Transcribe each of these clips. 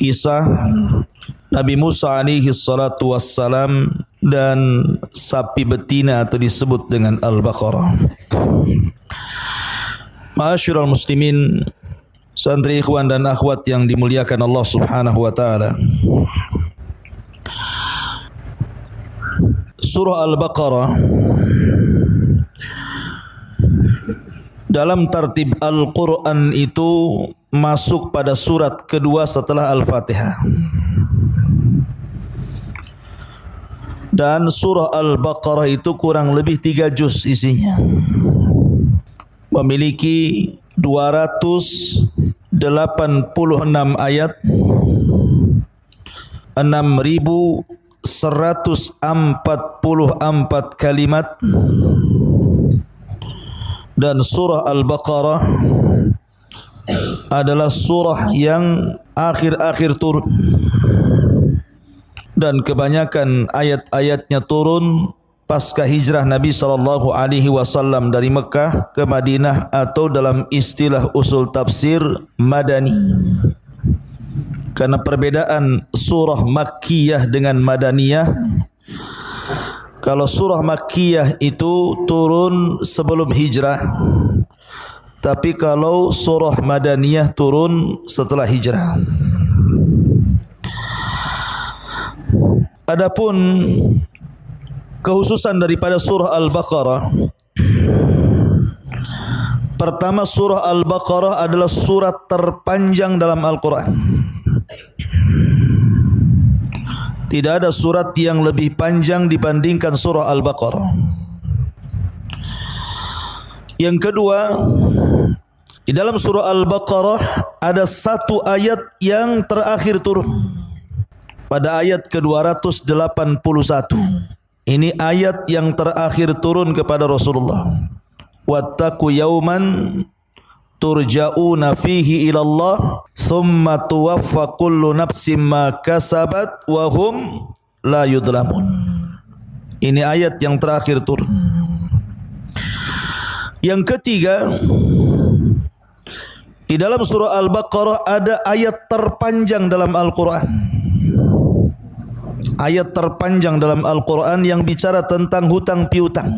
kisah Nabi Musa alaihi salatu wassalam dan sapi betina atau disebut dengan Al-Baqarah. Ma'asyiral muslimin, santri ikhwan dan akhwat yang dimuliakan Allah Subhanahu wa taala. Surah Al-Baqarah dalam tartib Al-Quran itu masuk pada surat kedua setelah Al-Fatihah. Dan surah Al-Baqarah itu kurang lebih 3 juz isinya. Memiliki 286 ayat, 6.144 kalimat. Dan surah Al-Baqarah adalah surah yang akhir-akhir turun, dan kebanyakan ayat-ayatnya turun pasca hijrah Nabi SAW dari Mekah ke Madinah, atau dalam istilah usul tafsir Madani. Karena perbedaan surah Makkiyah dengan Madaniyah, kalau surah Makkiyah itu turun sebelum hijrah, tapi kalau surah Madaniyah turun setelah hijrah. Adapun kekhususan daripada surah Al-Baqarah, pertama, surah Al-Baqarah adalah surat terpanjang dalam Al-Quran. Tidak ada surat yang lebih panjang dibandingkan surah Al-Baqarah. Yang kedua, di dalam surah Al-Baqarah ada satu ayat yang terakhir turun, pada ayat ke-281. Ini ayat yang terakhir turun kepada Rasulullah. Wattaqu yawman turja'una fihi ilallah thumma tuwaffa kullu nafsin ma kasabat wa hum la yudlamun. Ini ayat yang terakhir turun. Yang ketiga, di dalam surah Al-Baqarah ada ayat terpanjang dalam Al-Quran. Ayat terpanjang dalam Al-Quran yang bicara tentang hutang piutang.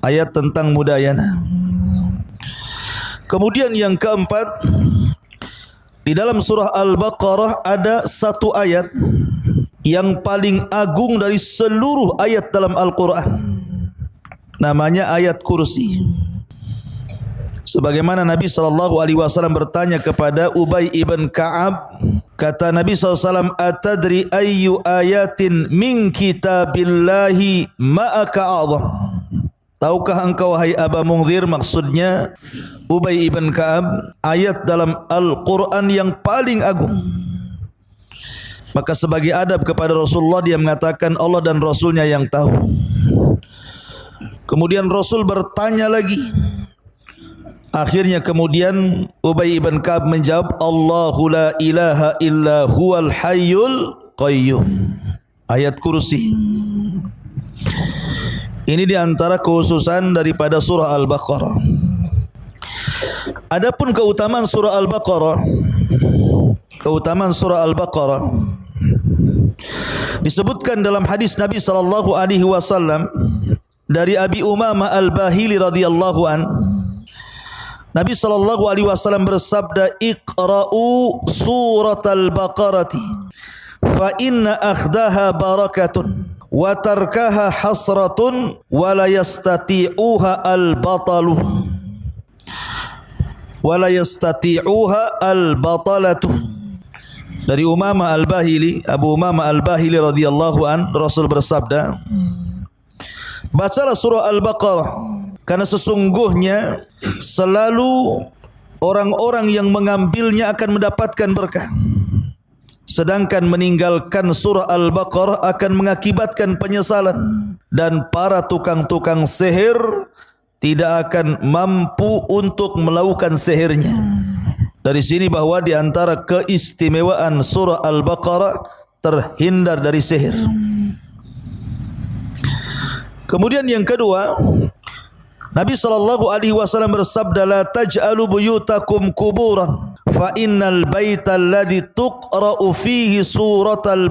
Ayat tentang mudayana. Kemudian yang keempat, di dalam surah Al-Baqarah ada satu ayat yang paling agung dari seluruh ayat dalam Al-Quran. Namanya ayat kursi. Sebagaimana Nabi SAW bertanya kepada Ubay ibn Ka'ab, kata Nabi SAW, atadri ayyu ayatin min kitabillahi ma'aka a'zam. Tahukah engkau, wahai Aba Mungzir, maksudnya Ubay ibn Ka'ab, ayat dalam Al-Quran yang paling agung? Maka sebagai adab kepada Rasulullah, dia mengatakan Allah dan Rasulnya yang tahu. Kemudian Rasul bertanya lagi. Akhirnya kemudian Ubay ibn Ka'ab menjawab, Allahu la ilaha illa huwal hayyul qayyum. Ayat kursi. Ini diantara kekhususan daripada surah Al-Baqarah. Adapun keutamaan surah Al-Baqarah, disebutkan dalam hadis Nabi SAW dari Abi Umamah Al-Bahili radhiyallahu an. Nabi SAW bersabda, Iqra'u surat Al-Baqarati fa inna akhdaha barakatun wa tarkaha hasratun wa la yastati'uha al-batalu wa la yastati'uha al-batalatu. Dari Umamah Al-Bahili, Abu Umamah Al-Bahili radhiyallahu an, Rasul bersabda, bacalah surah Al-Baqarah, karena sesungguhnya selalu orang-orang yang mengambilnya akan mendapatkan berkah. Sedangkan meninggalkan surah Al-Baqarah akan mengakibatkan penyesalan, dan para tukang-tukang sihir tidak akan mampu untuk melakukan sihirnya. Dari sini bahwa di antara keistimewaan surah Al-Baqarah terhindar dari sihir. Kemudian yang kedua, Nabi SAW bersabda, la taj'alu buyutakum kuburan fa innal baita alladhi tuqra'u fihi suratul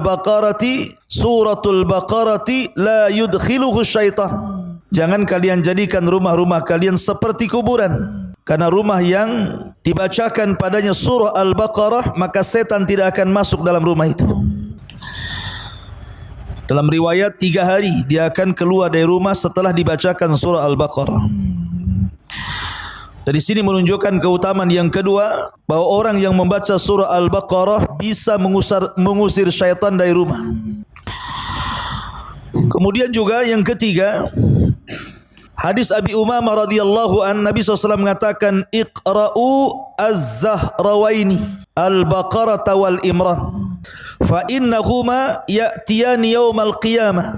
baqarati la yudkhiluhu syaitan. Jangan kalian jadikan rumah-rumah kalian seperti kuburan, karena rumah yang dibacakan padanya surah Al-Baqarah maka setan tidak akan masuk dalam rumah itu. Dalam riwayat 3 hari dia akan keluar dari rumah setelah dibacakan surah Al-Baqarah. Dari sini menunjukkan keutamaan yang kedua, bahwa orang yang membaca surah Al-Baqarah bisa mengusir syaitan dari rumah. Kemudian juga yang ketiga, hadis Abi Umamah radhiyallahu an, Nabi SAW mengatakan, Iqra'u az-Zahrawaini Al-Baqarah wal Imran fa innahuma ya'tiyani yawmal qiyamah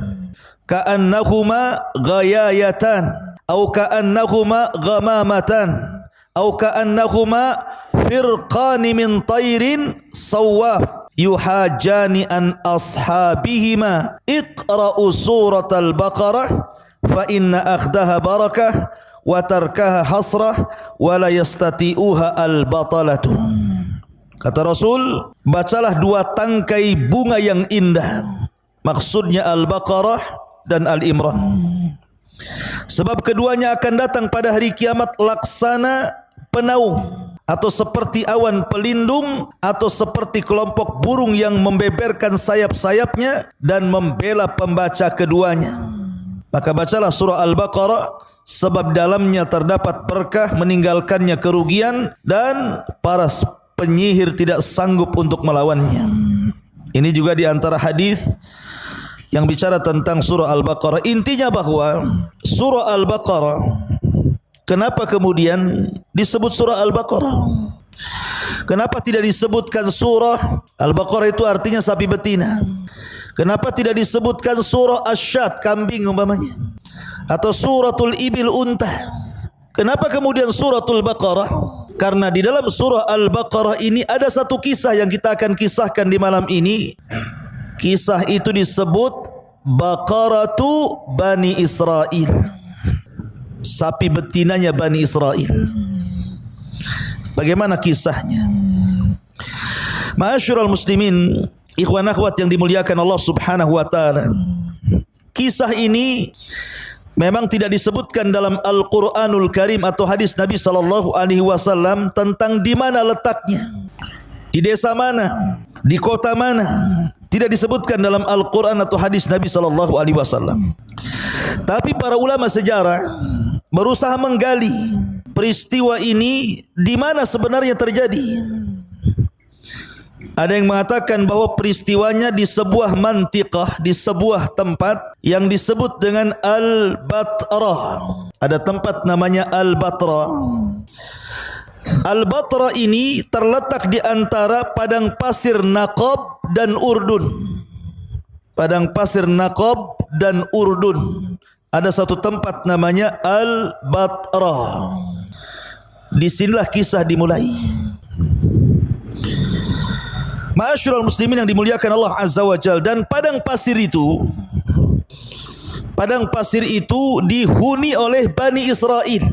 ka'annahuma ghayayatan aw ka'annahuma ghamamatan aw ka'annahuma firqani min tayrin sawaf yuhajani an ashabihima iqra'u suratal Baqarah fa inna akhdaha barakah wa tarkaha hasrah wa la yastati'uha al-batalatu. Kata Rasul, bacalah 2 tangkai bunga yang indah, maksudnya Al-Baqarah dan Al-Imran, sebab keduanya akan datang pada hari kiamat laksana penaung, atau seperti awan pelindung, atau seperti kelompok burung yang membeberkan sayap-sayapnya dan membela pembaca keduanya. Maka bacalah surah Al-Baqarah, sebab dalamnya terdapat berkah, meninggalkannya kerugian, dan para penyihir tidak sanggup untuk melawannya. Ini juga di antara hadis yang bicara tentang surah Al-Baqarah. Intinya bahwa surah Al-Baqarah, kenapa kemudian disebut surah Al-Baqarah? Kenapa tidak disebutkan surah Al-Baqarah, itu artinya sapi betina? Kenapa tidak disebutkan surah Asy-Syat, kambing umpamanya, atau suratul Ibil, unta? Kenapa kemudian suratul Baqarah? Karena di dalam surah Al-Baqarah ini ada satu kisah yang kita akan kisahkan di malam ini. Kisah itu disebut Baqaratu Bani Israel, sapi betinanya Bani Israel. Bagaimana kisahnya? Ma'asyiral muslimin, ikhwan akhwat yang dimuliakan Allah Subhanahu wa taala, kisah ini memang tidak disebutkan dalam Al-Quranul Karim atau hadis Nabi SAW tentang di mana letaknya, di desa mana, di kota mana. Tidak disebutkan dalam Al-Quran atau hadis Nabi SAW. Tapi para ulama sejarah berusaha menggali peristiwa ini di mana sebenarnya terjadi. Ada yang mengatakan bahwa peristiwanya di sebuah mantiqah, di sebuah tempat yang disebut dengan Al-Batrah. Ada tempat namanya Al-Batrah. Al-Batrah ini terletak di antara padang pasir Naqab dan Urdun. Padang pasir Naqab dan Urdun. Ada satu tempat namanya Al-Batrah. Disinilah kisah dimulai. Ma'asyiral muslimin yang dimuliakan Allah Azza wa Jalla, dan padang pasir itu dihuni oleh Bani Israel.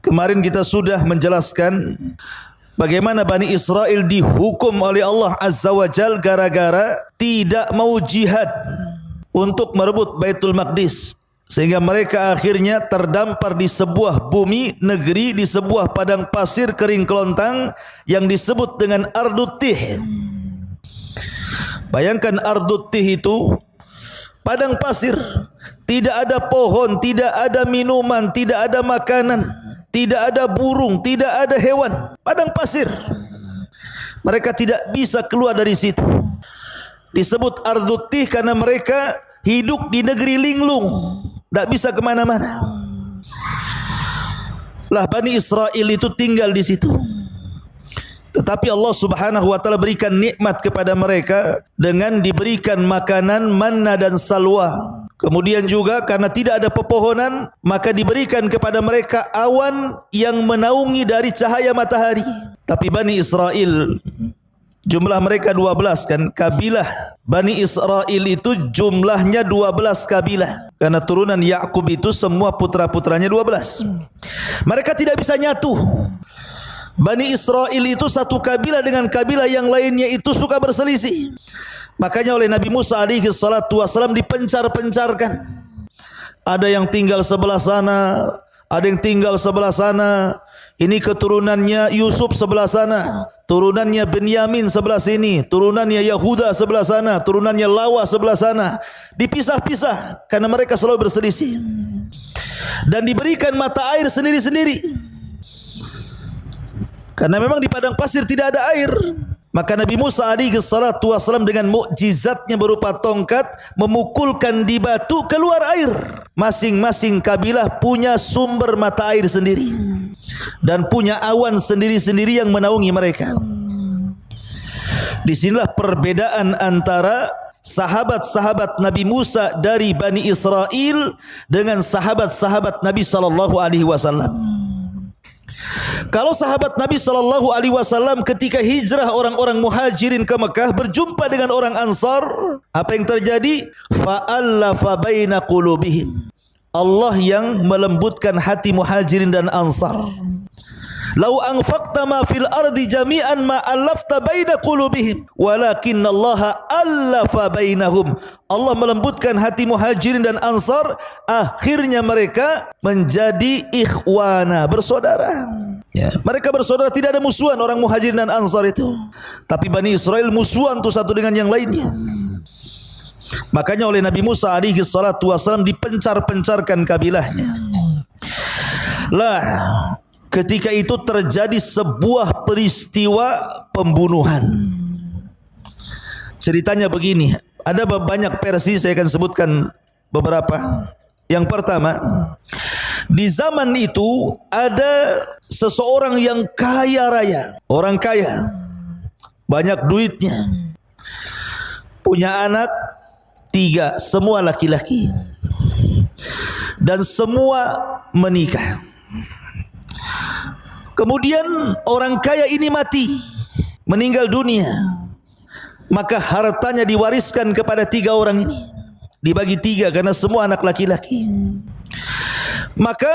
Kemarin kita sudah menjelaskan bagaimana Bani Israel dihukum oleh Allah Azza wa Jalla gara-gara tidak mau jihad untuk merebut Baitul Maqdis, sehingga mereka akhirnya terdampar di sebuah bumi negeri, di sebuah padang pasir kering kelontang yang disebut dengan Ardut Tih. Bayangkan Ardut Tih itu padang pasir, tidak ada pohon, tidak ada minuman, tidak ada makanan, tidak ada burung, tidak ada hewan. Padang pasir. Mereka tidak bisa keluar dari situ. Disebut Ardut Tih karena mereka hidup di negeri linglung, tidak bisa kemana-mana. Lah Bani Israel itu tinggal di situ. Tetapi Allah Subhanahu wa taala berikan nikmat kepada mereka dengan diberikan makanan manna dan salwa. Kemudian juga karena tidak ada pepohonan, maka diberikan kepada mereka awan yang menaungi dari cahaya matahari. Tapi Bani Israel, jumlah mereka 12 kan, kabilah Bani Israel itu jumlahnya 12 kabilah. Karena turunan Yakub itu semua putra-putranya 12. Mereka tidak bisa nyatu. Bani Israel itu satu kabilah dengan kabilah yang lainnya itu suka berselisih. Makanya oleh Nabi Musa alaihi salatu wasallam dipencar-pencarkan. Ada yang tinggal sebelah sana, ada yang tinggal sebelah sana. Ini keturunannya Yusuf sebelah sana, turunannya Benyamin sebelah sini, turunannya Yahuda sebelah sana, turunannya Lawa sebelah sana. Dipisah-pisah karena mereka selalu berselisih. Dan diberikan mata air sendiri-sendiri. Karena memang di padang pasir tidak ada air. Maka Nabi Musa alaihi salatu wasallam dengan mukjizatnya berupa tongkat memukulkan di batu, keluar air. Masing-masing kabilah punya sumber mata air sendiri dan punya awan sendiri-sendiri yang menaungi mereka. Disinilah perbedaan antara sahabat-sahabat Nabi Musa dari Bani Israel dengan sahabat-sahabat Nabi sallallahu alaihi wasallam. Kalau sahabat Nabi sallallahu alaihi wasallam ketika hijrah orang-orang Muhajirin ke Mekah berjumpa dengan orang Ansar, apa yang terjadi? Fa'allafa baina qulubihim. Allah yang melembutkan hati Muhajirin dan Ansar. Lau anfaqta ma fil ardi jami'an ma allafta baina qulubihim walakinallaha allafa bainahum. Allah melembutkan hati Muhajirin dan Ansar, akhirnya mereka menjadi ikhwana, bersaudara. Ya, mereka bersaudara, tidak ada musuhan orang Muhajirin dan Ansar itu. Tapi Bani Israel musuhan tuh satu dengan yang lainnya. Makanya oleh Nabi Musa alaihi salatu wasallam dipencar-pencarkan kabilahnya. Lah, ketika itu terjadi sebuah peristiwa pembunuhan. Ceritanya begini, ada banyak versi, saya akan sebutkan beberapa. Yang pertama, di zaman itu ada seseorang yang kaya raya, orang kaya, banyak duitnya, punya anak 3, semua laki-laki, dan semua menikah. Kemudian orang kaya ini mati, meninggal dunia. Maka hartanya diwariskan kepada 3 orang ini, dibagi 3 karena semua anak laki-laki. Maka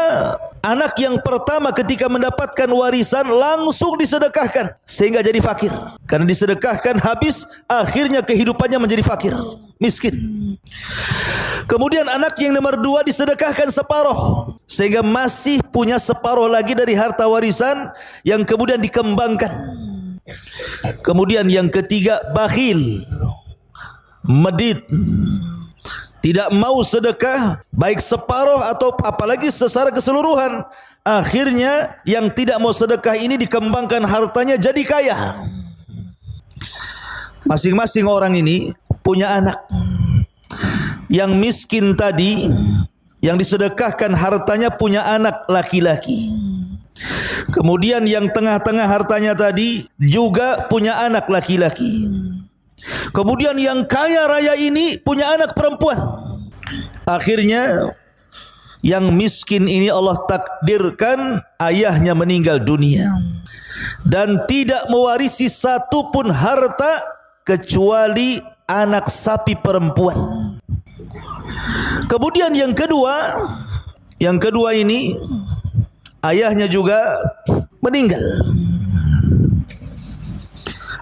anak yang pertama ketika mendapatkan warisan langsung disedekahkan sehingga jadi fakir. Karena disedekahkan habis, akhirnya kehidupannya menjadi fakir, miskin. Kemudian anak yang nomor 2 disedekahkan separuh sehingga masih punya separuh lagi dari harta warisan yang kemudian dikembangkan. Kemudian yang ketiga bakhil, medit, tidak mau sedekah baik separuh atau apalagi secara keseluruhan. Akhirnya yang tidak mau sedekah ini dikembangkan hartanya jadi kaya. Masing-masing orang ini punya anak. Yang miskin tadi, yang disedekahkan hartanya punya anak laki-laki. Kemudian yang tengah-tengah hartanya tadi juga punya anak laki-laki. Kemudian yang kaya raya ini punya anak perempuan. Akhirnya yang miskin ini Allah takdirkan ayahnya meninggal dunia dan tidak mewarisi satu pun harta kecuali anak sapi perempuan. Kemudian yang kedua ini ayahnya juga meninggal.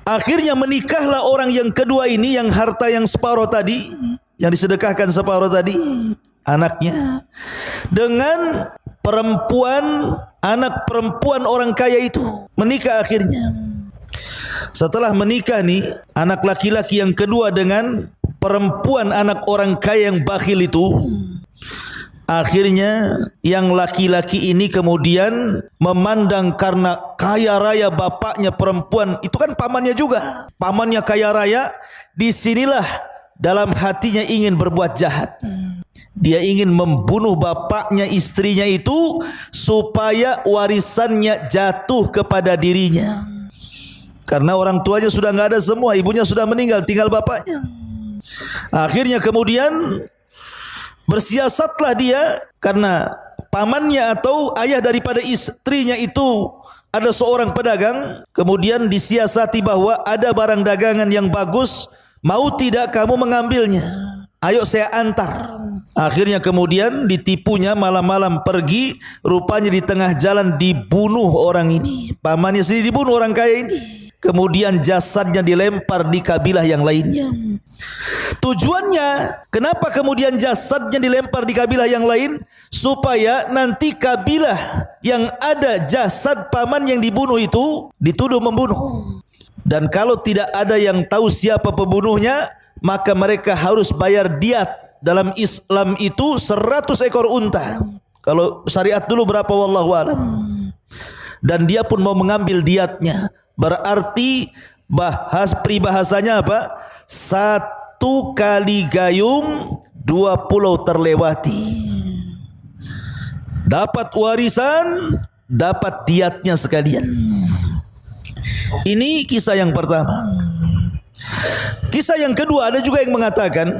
Akhirnya menikahlah orang yang kedua ini, yang harta yang separuh tadi, yang disedekahkan separuh tadi, anaknya, dengan perempuan, anak perempuan orang kaya itu. Menikah akhirnya. Setelah menikah nih, anak laki-laki yang kedua dengan perempuan anak orang kaya yang bakhil itu, akhirnya yang laki-laki ini kemudian memandang karena kaya raya bapaknya perempuan, itu kan pamannya juga, pamannya kaya raya, disinilah dalam hatinya ingin berbuat jahat. Dia ingin membunuh bapaknya istrinya itu supaya warisannya jatuh kepada dirinya. Karena orang tuanya sudah enggak ada semua, ibunya sudah meninggal, tinggal bapaknya. Akhirnya kemudian bersiasatlah dia, karena pamannya atau ayah daripada istrinya itu ada seorang pedagang. Kemudian disiasati bahwa ada barang dagangan yang bagus, mau tidak kamu mengambilnya. Ayo saya antar. Akhirnya kemudian ditipunya, malam-malam pergi, rupanya di tengah jalan dibunuh orang ini. Pamannya sendiri dibunuh orang kaya ini. Kemudian jasadnya dilempar di kabilah yang lainnya. Tujuannya, kenapa kemudian jasadnya dilempar di kabilah yang lain? Supaya nanti kabilah yang ada jasad paman yang dibunuh itu dituduh membunuh. Dan kalau tidak ada yang tahu siapa pembunuhnya, maka mereka harus bayar diat. Dalam Islam itu 100 ekor unta. Kalau syariat dulu berapa wallahu alam. Dan dia pun mau mengambil diatnya. Berarti peribahasanya apa? 1 kali gayung 2 pulau terlewati. Dapat warisan, dapat diatnya sekalian. Ini kisah yang pertama. Kisah yang kedua, ada juga yang mengatakan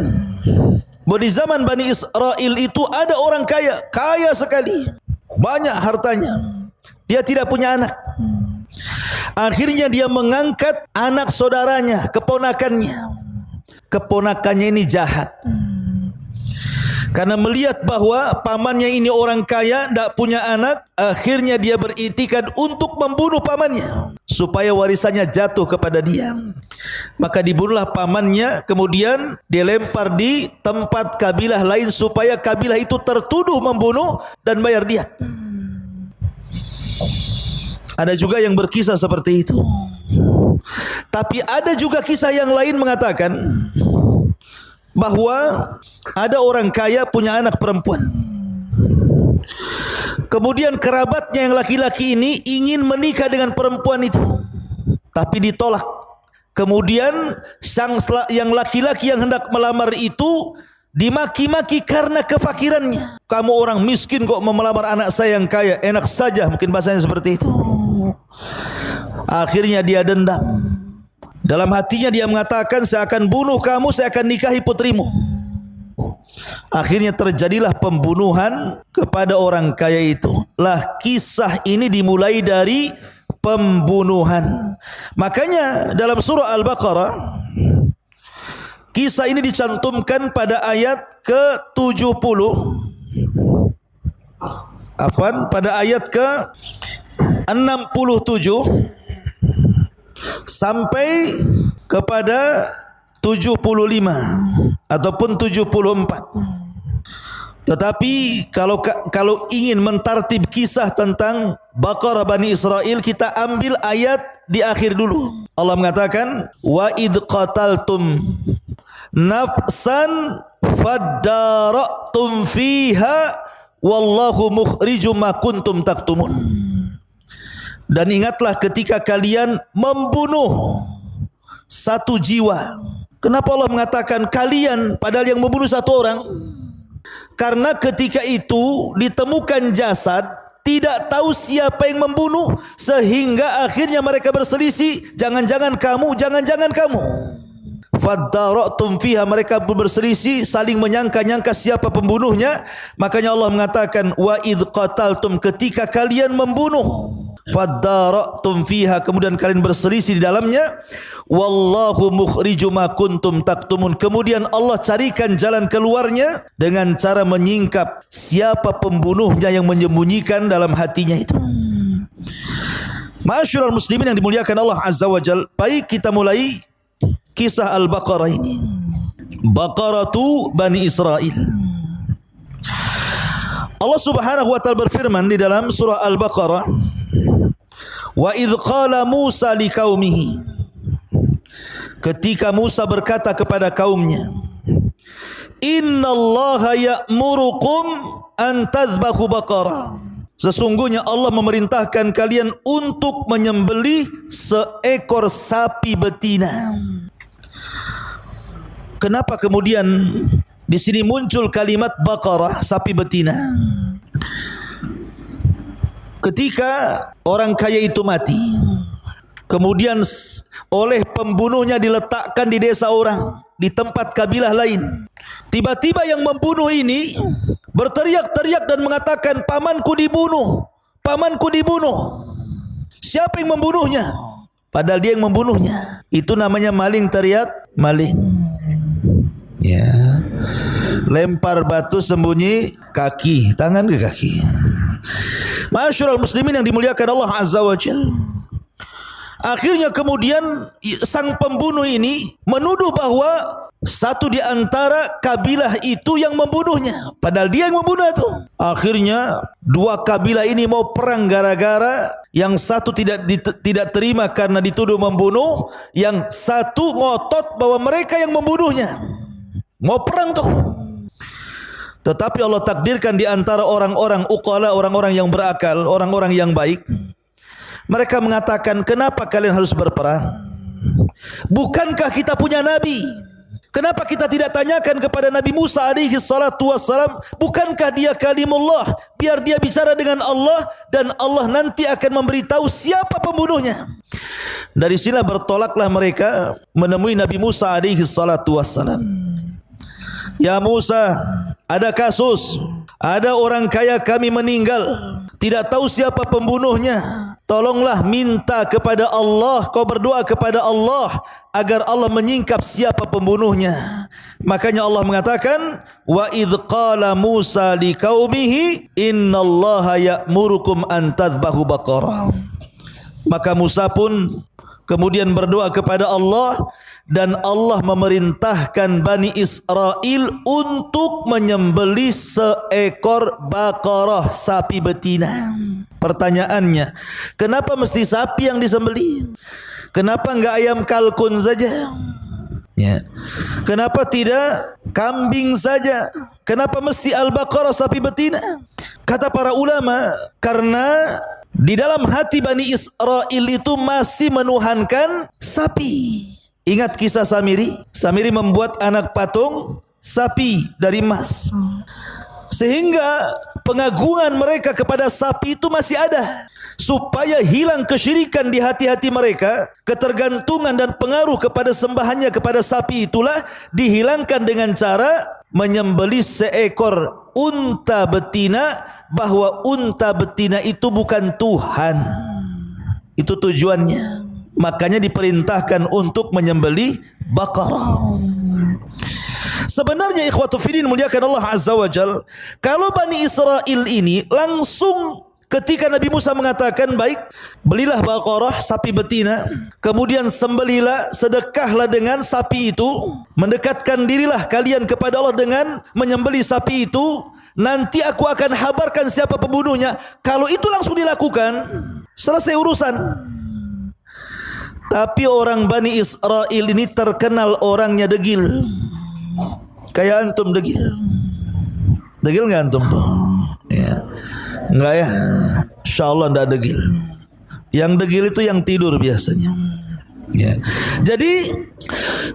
bahwa di zaman Bani Israel itu ada orang kaya, kaya sekali, banyak hartanya. Dia tidak punya anak. Akhirnya dia mengangkat anak saudaranya, keponakannya. Keponakannya ini jahat. Karena melihat bahwa pamannya ini orang kaya, tidak punya anak, akhirnya dia beriktikad untuk membunuh pamannya supaya warisannya jatuh kepada dia. Maka dibunuhlah pamannya, kemudian dilempar di tempat kabilah lain supaya kabilah itu tertuduh membunuh dan bayar diat. Ada juga yang berkisah seperti itu. Tapi ada juga kisah yang lain mengatakan bahwa ada orang kaya punya anak perempuan. Kemudian kerabatnya yang laki-laki ini ingin menikah dengan perempuan itu, tapi ditolak. Kemudian yang laki-laki yang hendak melamar itu dimaki-maki karena kefakirannya. Kamu orang miskin kok melamar anak saya yang kaya, enak saja, mungkin bahasanya seperti itu. Akhirnya dia dendam. Dalam hatinya dia mengatakan, saya akan bunuh kamu, saya akan nikahi putrimu. Akhirnya terjadilah pembunuhan kepada orang kaya itu. Lah kisah ini dimulai dari pembunuhan. Makanya dalam surah Al-Baqarah, kisah ini dicantumkan pada ayat ke-70. Pada ayat ke-67 sampai kepada 75 ataupun 74. Tetapi kalau ingin mentartib kisah tentang Baqarah Bani Israel, kita ambil ayat di akhir dulu. Allah mengatakan, wa id qataltum nafsan fadara'tum fiha wallahu mukhrijum ma kuntum taktumun. Dan ingatlah ketika kalian membunuh satu jiwa. Kenapa Allah mengatakan kalian padahal yang membunuh satu orang? Karena ketika itu ditemukan jasad, tidak tahu siapa yang membunuh, sehingga akhirnya mereka berselisih, jangan-jangan kamu, jangan-jangan kamu. Fadara'tum fiha, mereka berselisih, saling menyangka-nyangka siapa pembunuhnya. Makanya Allah mengatakan wa idh qataltum, ketika kalian membunuh. Fadara'tum fiha, kemudian kalian berselisih di dalamnya. Wallahu mukhrijum ma kuntum taktumun, kemudian Allah carikan jalan keluarnya dengan cara menyingkap siapa pembunuhnya yang menyembunyikan dalam hatinya itu. Ma'asyiral muslimin yang dimuliakan Allah Azza wa Jalla, baik kita mulai kisah Al-Baqarah ini. Baqaratu Bani Israel. Allah Subhanahu wa taala berfirman di dalam surah Al-Baqarah, wa idh qala Musa liqaumihi, ketika Musa berkata kepada kaumnya, innallaha ya'murukum an tadhbahu baqarah, sesungguhnya Allah memerintahkan kalian untuk menyembelih seekor sapi betina. Kenapa kemudian di sini muncul kalimat baqarah, sapi betina? Ketika orang kaya itu mati, kemudian oleh pembunuhnya diletakkan di desa orang, di tempat kabilah lain. Tiba-tiba yang membunuh ini berteriak-teriak dan mengatakan, pamanku dibunuh, pamanku dibunuh. Siapa yang membunuhnya? Padahal dia yang membunuhnya. Itu namanya maling teriak maling. Ya. lempar batu sembunyi kaki, tangan ke kaki. Ma'asyiral muslimin yang dimuliakan Allah Azza wa Jalla. Akhirnya kemudian sang pembunuh ini menuduh bahwa satu di antara kabilah itu yang membunuhnya, padahal dia yang membunuh itu. Akhirnya dua kabilah ini mau perang gara-gara yang satu tidak terima karena dituduh membunuh, yang satu ngotot bahwa mereka yang membunuhnya. Mau perang tuh. Tetapi Allah takdirkan di antara orang-orang uqala, orang-orang yang berakal, orang-orang yang baik, mereka mengatakan, kenapa kalian harus berperang? Bukankah kita punya nabi? Kenapa kita tidak tanyakan kepada Nabi Musa alaihi salatu wassalam, bukankah dia kalimullah? Biar dia bicara dengan Allah dan Allah nanti akan memberitahu siapa pembunuhnya. Dari sini bertolaklah mereka menemui Nabi Musa alaihi salatu wassalam. Ya Musa, ada kasus, ada orang kaya kami meninggal, tidak tahu siapa pembunuhnya. Tolonglah minta kepada Allah, kau berdoa kepada Allah agar Allah menyingkap siapa pembunuhnya. Makanya Allah mengatakan, wa idh qala Musa liqaumihi innallaha ya'murukum an tadhbahu baqarah. Maka Musa pun kemudian berdoa kepada Allah, dan Allah memerintahkan Bani Israel untuk menyembelih seekor bakarah, sapi betina. Pertanyaannya, kenapa mesti sapi yang disembelih? Kenapa enggak ayam kalkun saja? Ya. Kenapa tidak kambing saja? Kenapa mesti al-baqarah, sapi betina? Kata para ulama, karena di dalam hati Bani Israel itu masih menuhankan sapi. Ingat kisah Samiri? Samiri membuat anak patung sapi dari emas, sehingga pengagungan mereka kepada sapi itu masih ada. Supaya hilang kesyirikan di hati-hati mereka, ketergantungan dan pengaruh kepada sembahannya kepada sapi itulah dihilangkan dengan cara menyembelih seekor unta betina, bahwa unta betina itu bukan Tuhan. Itu tujuannya. Makanya diperintahkan untuk menyembelih bakarah. Sebenarnya ikhwatu fiddin muliakan Allah Azza wa Jal, kalau Bani Israel ini langsung ketika Nabi Musa mengatakan, baik, belilah bakarah, sapi betina, kemudian sembelilah, sedekahlah dengan sapi itu, mendekatkan dirilah kalian kepada Allah dengan menyembelih sapi itu, nanti aku akan habarkan siapa pembunuhnya. Kalau itu langsung dilakukan, selesai urusan. Tapi orang Bani Israel ini terkenal orangnya degil. Kayak antum degil. Degil enggak antum tuh? Ya. Enggak ya? Insyaallah enggak degil. Yang degil itu yang tidur biasanya. Ya. Jadi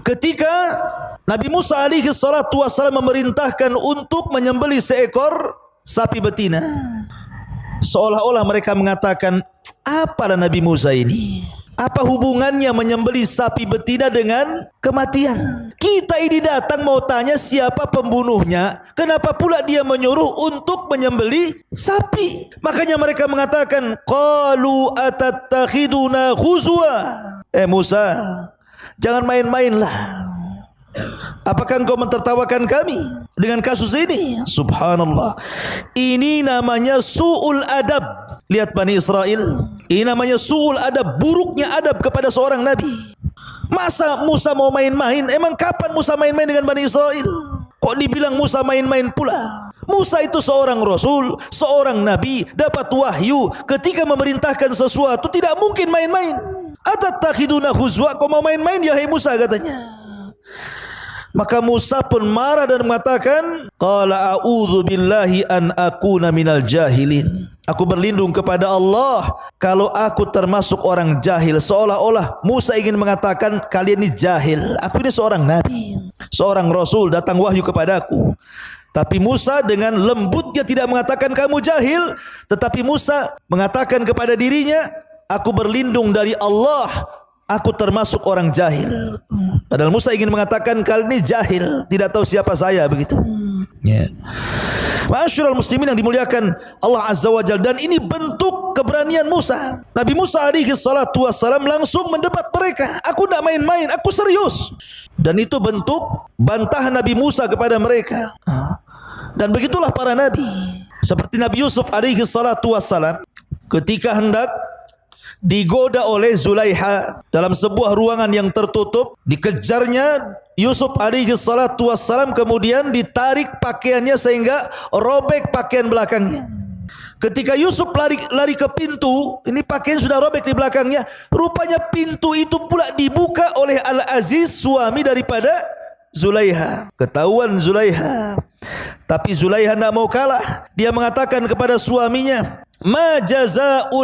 ketika Nabi Musa alaihi salatu wassalam memerintahkan untuk menyembelih seekor sapi betina, seolah-olah mereka mengatakan, apalah Nabi Musa ini? Apa hubungannya menyembelih sapi betina dengan kematian? Kita ini datang mau tanya siapa pembunuhnya, kenapa pula dia menyuruh untuk menyembelih sapi? Makanya mereka mengatakan, qalu atattakhiduna khuzwa. Musa, jangan main-mainlah. Apakah engkau mentertawakan kami dengan kasus ini? Subhanallah. Ini namanya su'ul adab. Lihat Bani Israel, ini namanya su'ul adab, buruknya adab kepada seorang nabi. Masa Musa mau main-main? Emang kapan Musa main-main dengan Bani Israel? Kok dibilang Musa main-main pula? Musa itu seorang rasul, seorang nabi, dapat wahyu. Ketika memerintahkan sesuatu tidak mungkin main-main. Atattakhiduna khuzwa, kau mau main-main ya hai Musa, katanya. Maka Musa pun marah dan mengatakan, qala a'udzu billahi an akuna minal jahilin. Aku berlindung kepada Allah kalau aku termasuk orang jahil. Seolah-olah Musa ingin mengatakan, kalian ini jahil. Aku ini seorang nabi, seorang rasul, datang wahyu kepadaku. Tapi Musa dengan lembutnya tidak mengatakan kamu jahil, tetapi Musa mengatakan kepada dirinya, aku berlindung dari Allah, aku termasuk orang jahil. Padahal Musa ingin mengatakan kalian ini jahil, tidak tahu siapa saya, begitu. Ya. Ma'asyiral muslimin yang dimuliakan Allah Azza wa Jalla, dan ini bentuk keberanian Musa. Nabi Musa alaihi salatu wassalam langsung mendebat mereka. Aku tidak main-main, aku serius. Dan itu bentuk bantahan Nabi Musa kepada mereka. Dan begitulah para nabi. Seperti Nabi Yusuf alaihi salatu wassalam, ketika hendak digoda oleh Zulaiha dalam sebuah ruangan yang tertutup, dikejarnya Yusuf alaihi salatu wassalam, kemudian ditarik pakaiannya sehingga robek pakaian belakangnya. Ketika Yusuf lari ke pintu, ini pakaian sudah robek di belakangnya. Rupanya pintu itu pula dibuka oleh Al-Aziz, suami daripada Zulaiha. Ketahuan Zulaiha. Tapi Zulaiha tidak mau kalah. Dia mengatakan kepada suaminya, ma jaza'u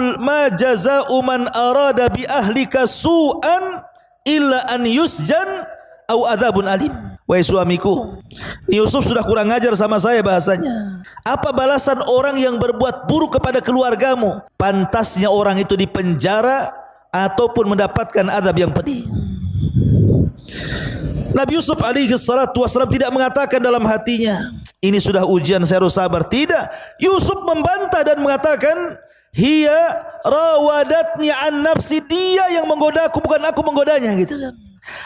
man arada bi ahlika su'an illa an yusjan au adzabun alim. Wahai suamiku, Yusuf sudah kurang ajar sama saya bahasanya. Apa balasan orang yang berbuat buruk kepada keluargamu? Pantasnya orang itu dipenjara ataupun mendapatkan azab yang pedih. Nabi Yusuf alaihi salatu wasallam tidak mengatakan dalam hatinya, ini sudah ujian saya harus sabar. Tidak. Yusuf membantah dan mengatakan, hiya rawadatni an nafsi, dia yang menggodaku, bukan aku menggodanya, gitu kan.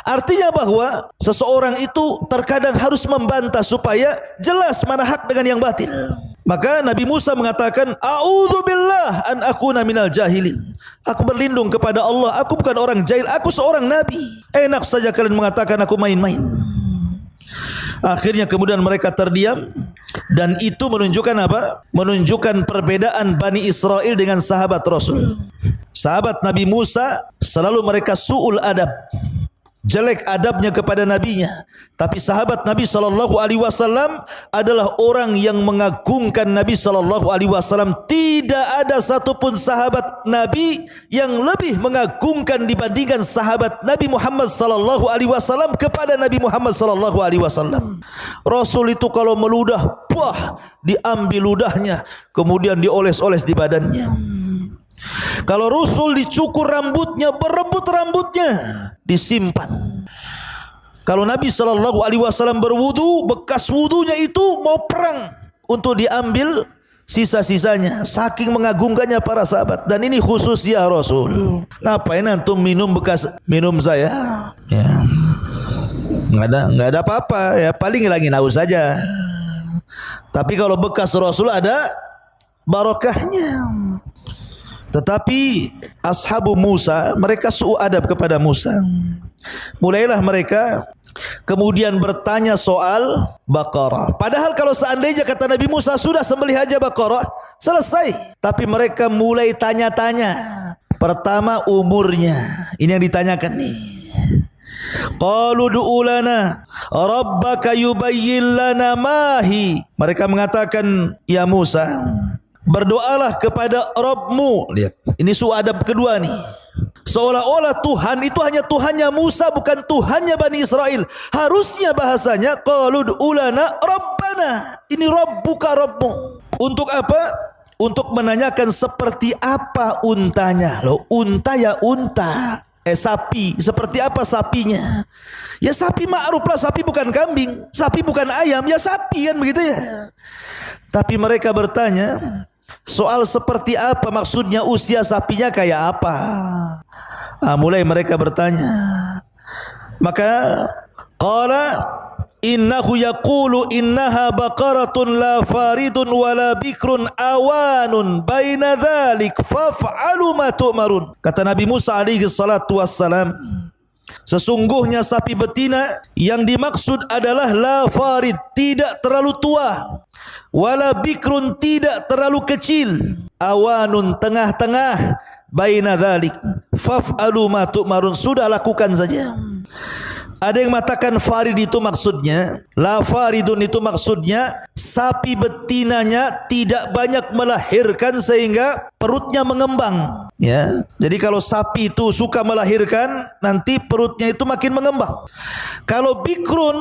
Artinya bahwa seseorang itu terkadang harus membantah supaya jelas mana hak dengan yang batil. Maka Nabi Musa mengatakan, a'udzubillah an akuna minal jahilin. Aku berlindung kepada Allah, aku bukan orang jahil, aku seorang nabi. Enak saja kalian mengatakan aku main-main. Akhirnya kemudian mereka terdiam, dan itu menunjukkan apa? Menunjukkan perbedaan Bani Israel dengan sahabat Rasul. Sahabat Nabi Musa selalu mereka su'ul adab, jelek adabnya kepada nabinya. Tapi sahabat Nabi SAW adalah orang yang mengagungkan Nabi SAW. Tidak ada satupun sahabat Nabi yang lebih mengagungkan dibandingkan sahabat Nabi Muhammad SAW kepada Nabi Muhammad SAW. Rasul itu kalau meludah, diambil ludahnya, kemudian dioles-oles di badannya. Kalau Rasul dicukur rambutnya, berebut rambutnya, disimpan. Kalau Nabi SAW berwudu, bekas wudunya itu mau perang untuk diambil sisa-sisanya. Saking mengagungkannya para sahabat. Dan ini khusus ya Rasul. Ngapain antum minum bekas minum saya? Ya, nggak ada apa-apa. Ya paling ngilangin haus saja. Tapi kalau bekas Rasul ada barokahnya. Tetapi ashabu Musa, mereka su'u adab kepada Musa. Mulailah mereka kemudian bertanya soal Baqarah. Padahal kalau seandainya kata Nabi Musa sudah sembelih aja Baqarah, selesai. Tapi mereka mulai tanya-tanya. Pertama umurnya. Ini yang ditanyakan nih. Qalu du'u lana rabbaka yubayyin lana mahi. Mereka mengatakan, ya Musa, berdoalah kepada Rabbmu. Lihat, ini suadab kedua nih. Seolah-olah Tuhan itu hanya Tuhannya Musa, bukan Tuhannya Bani Israel. Harusnya bahasanya qalu du'ulana rabbana. Ini rabbuka, Rabbmu. Untuk apa? Untuk menanyakan seperti apa untanya. Loh, unta ya unta. Sapi, seperti apa sapinya? Ya sapi ma'ruf lah, sapi bukan kambing, sapi bukan ayam, ya sapi kan begitu ya. Tapi mereka bertanya soal seperti apa, maksudnya usia sapinya kayak apa. Mulai mereka bertanya. Maka qala innahu yaqulu innaha baqaratun la faridun wala bikrun awanun baina dhalik faf'alu ma tu'marun. Kata Nabi Musa alaihi salatu wassalam, sesungguhnya sapi betina yang dimaksud adalah la farid, tidak terlalu tua, wala bikrun, tidak terlalu kecil, awanun, tengah-tengah, baina dhalik faf'alu ma tu'marun, sudah lakukan saja. Ada yang mengatakan farid itu maksudnya, la faridun itu maksudnya sapi betinanya tidak banyak melahirkan sehingga perutnya mengembang. Ya, jadi kalau sapi itu suka melahirkan, nanti perutnya itu makin mengembang. Kalau bikrun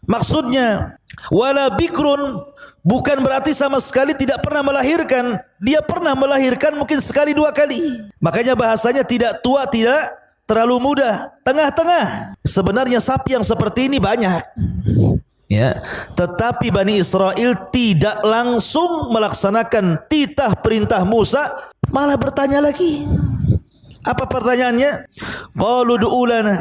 maksudnya wala bikrun, bukan berarti sama sekali tidak pernah melahirkan. Dia pernah melahirkan mungkin sekali dua kali. Makanya bahasanya tidak tua, tidak terlalu muda, tengah-tengah. Sebenarnya sapi yang seperti ini banyak. Ya, tetapi Bani Israel tidak langsung melaksanakan titah perintah Musa, malah bertanya lagi. Apa pertanyaannya? Qalu du'u lana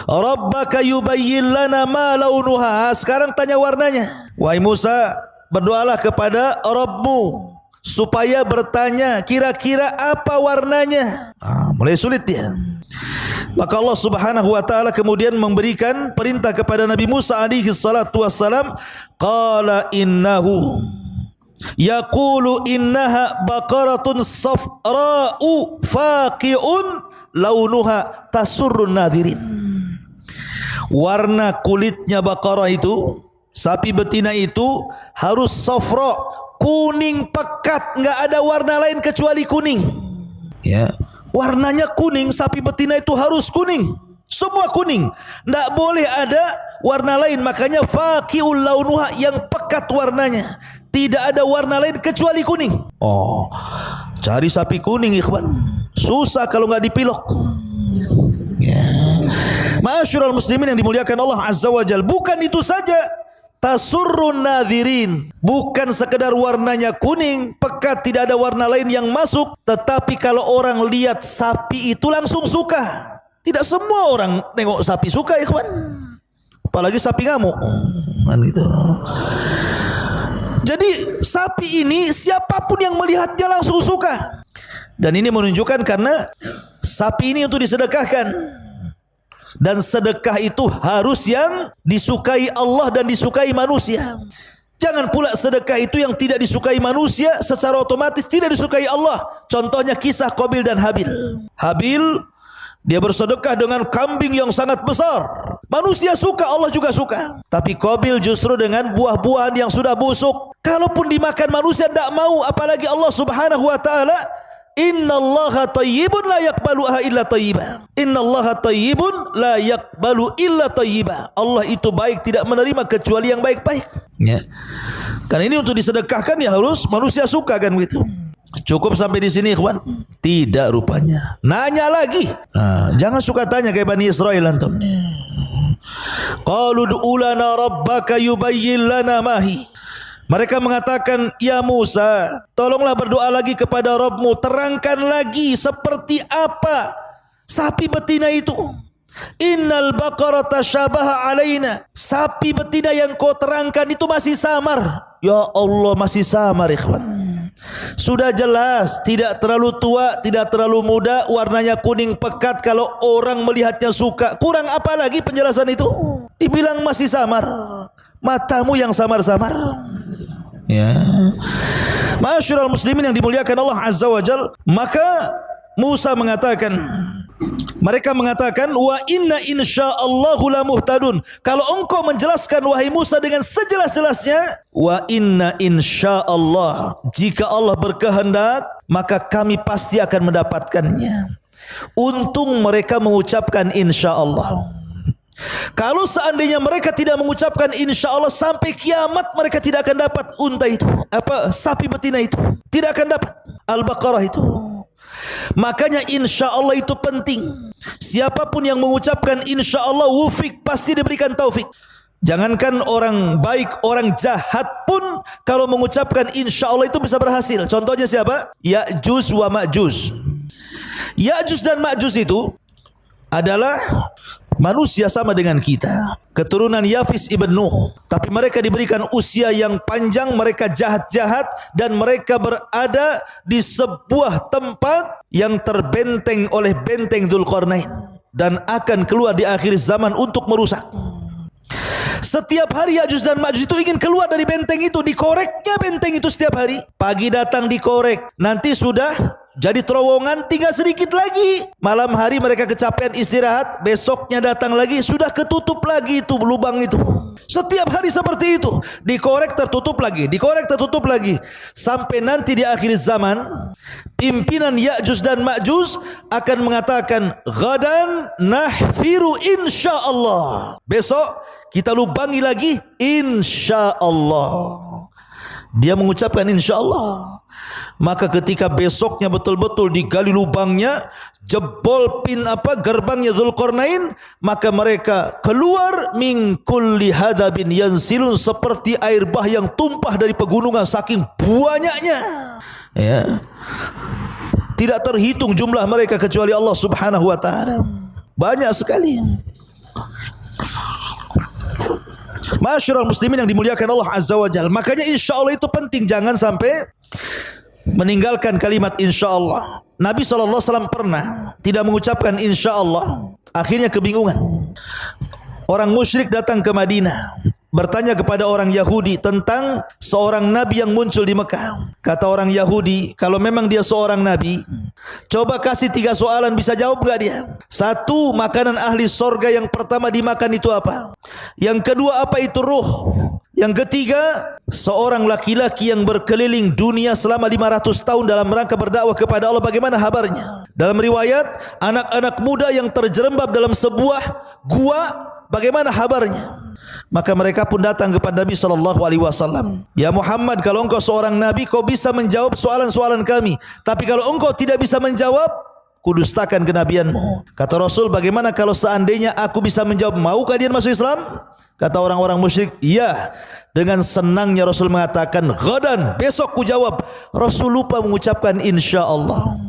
Rabbaka yubayyin lana ma launuha. Sekarang tanya warnanya. Wahai Musa, berdoalah kepada Rabbmu supaya bertanya kira-kira apa warnanya. Mulai sulit dia. Maka Allah Subhanahu wa taala kemudian memberikan perintah kepada Nabi Musa alaihi salatu wassalam, qala innahu yaqulu innaha baqaratun safra'u faqi'un launuha tasurrun nadirin. Warna kulitnya Baqarah itu, sapi betina itu harus safra, kuning pekat, enggak ada warna lain kecuali kuning. Ya. Warnanya kuning, sapi betina itu harus kuning. Semua kuning. Enggak boleh ada warna lain. Makanya faqi'ul launuha, yang pekat warnanya. Tidak ada warna lain kecuali kuning. Cari sapi kuning ikhwan, susah kalau enggak dipilok. Ya. Ma'asyiral muslimin yang dimuliakan Allah Azza wa Jalla, bukan itu saja. Tasurrun nadhirin, bukan sekedar warnanya kuning pekat, tidak ada warna lain yang masuk, tetapi kalau orang lihat sapi itu langsung suka. Tidak semua orang tengok sapi suka ikhwan, apalagi sapi ngamuk kan gitu. Jadi sapi ini siapapun yang melihatnya langsung suka. Dan ini menunjukkan karena sapi ini untuk disedekahkan. Dan sedekah itu harus yang disukai Allah dan disukai manusia. Jangan pula sedekah itu yang tidak disukai manusia secara otomatis tidak disukai Allah. Contohnya kisah Qabil dan Habil. Habil dia bersedekah dengan kambing yang sangat besar. Manusia suka, Allah juga suka. Tapi Qabil justru dengan buah-buahan yang sudah busuk. Kalaupun dimakan manusia tidak mau, apalagi Allah Subhanahu wa taala. Innallaha tayyibun la yaqbaluha illa tayyiba. Innallaha tayyibun la yaqbalu illa tayyiba. Allah itu baik, tidak menerima kecuali yang baik-baik. Ya. Karena ini untuk disedekahkan ya harus manusia suka kan begitu. Cukup sampai di sini ikhwan? Tidak rupanya. Nanya lagi. Jangan suka tanya kayak Bani Israil antum. Qalu du'u lana rabbaka yubayyin lana mahi. Mereka mengatakan, ya Musa, tolonglah berdoa lagi kepada Rabbmu, terangkan lagi seperti apa sapi betina itu. Innal baqarata syabaha alaina. Sapi betina yang kau terangkan itu masih samar. Ya Allah, masih samar ikhwan. Sudah jelas, tidak terlalu tua, tidak terlalu muda, warnanya kuning pekat, kalau orang melihatnya suka. Kurang apa lagi penjelasan itu? Dibilang masih samar. Matamu yang samar-samar. Ya. Ma'asyiral muslimin yang dimuliakan Allah Azza wa Jalla, maka Musa mengatakan, mereka mengatakan, wa inna insyaallahu la muhtadun. Kalau engkau menjelaskan wahai Musa dengan sejelas-jelasnya, wa inna insyaallah, jika Allah berkehendak maka kami pasti akan mendapatkannya. Untung mereka mengucapkan insyaallah. Kalau seandainya mereka tidak mengucapkan insya Allah, sampai kiamat mereka tidak akan dapat unta itu, sapi betina itu, tidak akan dapat Al-Baqarah itu. Makanya insya Allah itu penting. Siapapun yang mengucapkan insya Allah wufik, pasti diberikan taufik. Jangankan orang baik, orang jahat pun kalau mengucapkan insya Allah itu bisa berhasil. Contohnya siapa? Ya'juj wa Ma'juj. Ya'juj dan Ma'juj itu adalah manusia sama dengan kita, keturunan Yafis ibn Nuh. Tapi mereka diberikan usia yang panjang, mereka jahat-jahat, dan mereka berada di sebuah tempat yang terbenteng oleh benteng Dzulqarnain, dan akan keluar di akhir zaman untuk merusak. Setiap hari Ya'juj dan Ma'juj itu ingin keluar dari benteng itu, dikoreknya benteng itu setiap hari. Pagi datang dikorek, nanti sudah jadi terowongan, tinggal sedikit lagi. Malam hari mereka kecapean istirahat, besoknya datang lagi, sudah ketutup lagi itu lubang itu. Setiap hari seperti itu, dikorek tertutup lagi, dikorek tertutup lagi, sampai nanti di akhir zaman pimpinan Ya'juj dan Ma'juj akan mengatakan, ghadan nahfiru insyaallah. Besok kita lubangi lagi insyaallah. Dia mengucapkan insyaallah. Maka ketika besoknya betul-betul digali lubangnya, jebol gerbangnya Dzulqarnain, maka mereka keluar min kulli hadabin yansilun, seperti air bah yang tumpah dari pegunungan saking banyaknya. Ya. Tidak terhitung jumlah mereka kecuali Allah Subhanahu wa taala. Banyak sekali. Ma'asyiral muslimin yang dimuliakan Allah Azza wa Jalla. Makanya insyaallah itu penting, jangan sampai meninggalkan kalimat insyaallah. Nabi SAW pernah tidak mengucapkan insyaallah, akhirnya kebingungan. Orang musyrik datang ke Madinah, bertanya kepada orang Yahudi tentang seorang nabi yang muncul di Mekah. Kata orang Yahudi, kalau memang dia seorang nabi, coba kasih 3 soalan, bisa jawab enggak dia? 1, makanan ahli sorga yang pertama dimakan itu apa? Yang kedua, apa itu ruh? Yang ketiga, seorang laki-laki yang berkeliling dunia selama 500 tahun dalam rangka berdakwah kepada Allah, bagaimana kabarnya? Dalam riwayat, anak-anak muda yang terjerembab dalam sebuah gua, bagaimana kabarnya? Maka mereka pun datang kepada Nabi SAW. Ya Muhammad, kalau engkau seorang nabi, kau bisa menjawab soalan-soalan kami. Tapi kalau engkau tidak bisa menjawab, kudustakan kenabianmu. Kata Rasul, bagaimana kalau seandainya aku bisa menjawab, maukah dia masuk Islam? Kata orang-orang musyrik, iya. Dengan senangnya Rasul mengatakan, ghadan, besok ku jawab. Rasul lupa mengucapkan insyaallah.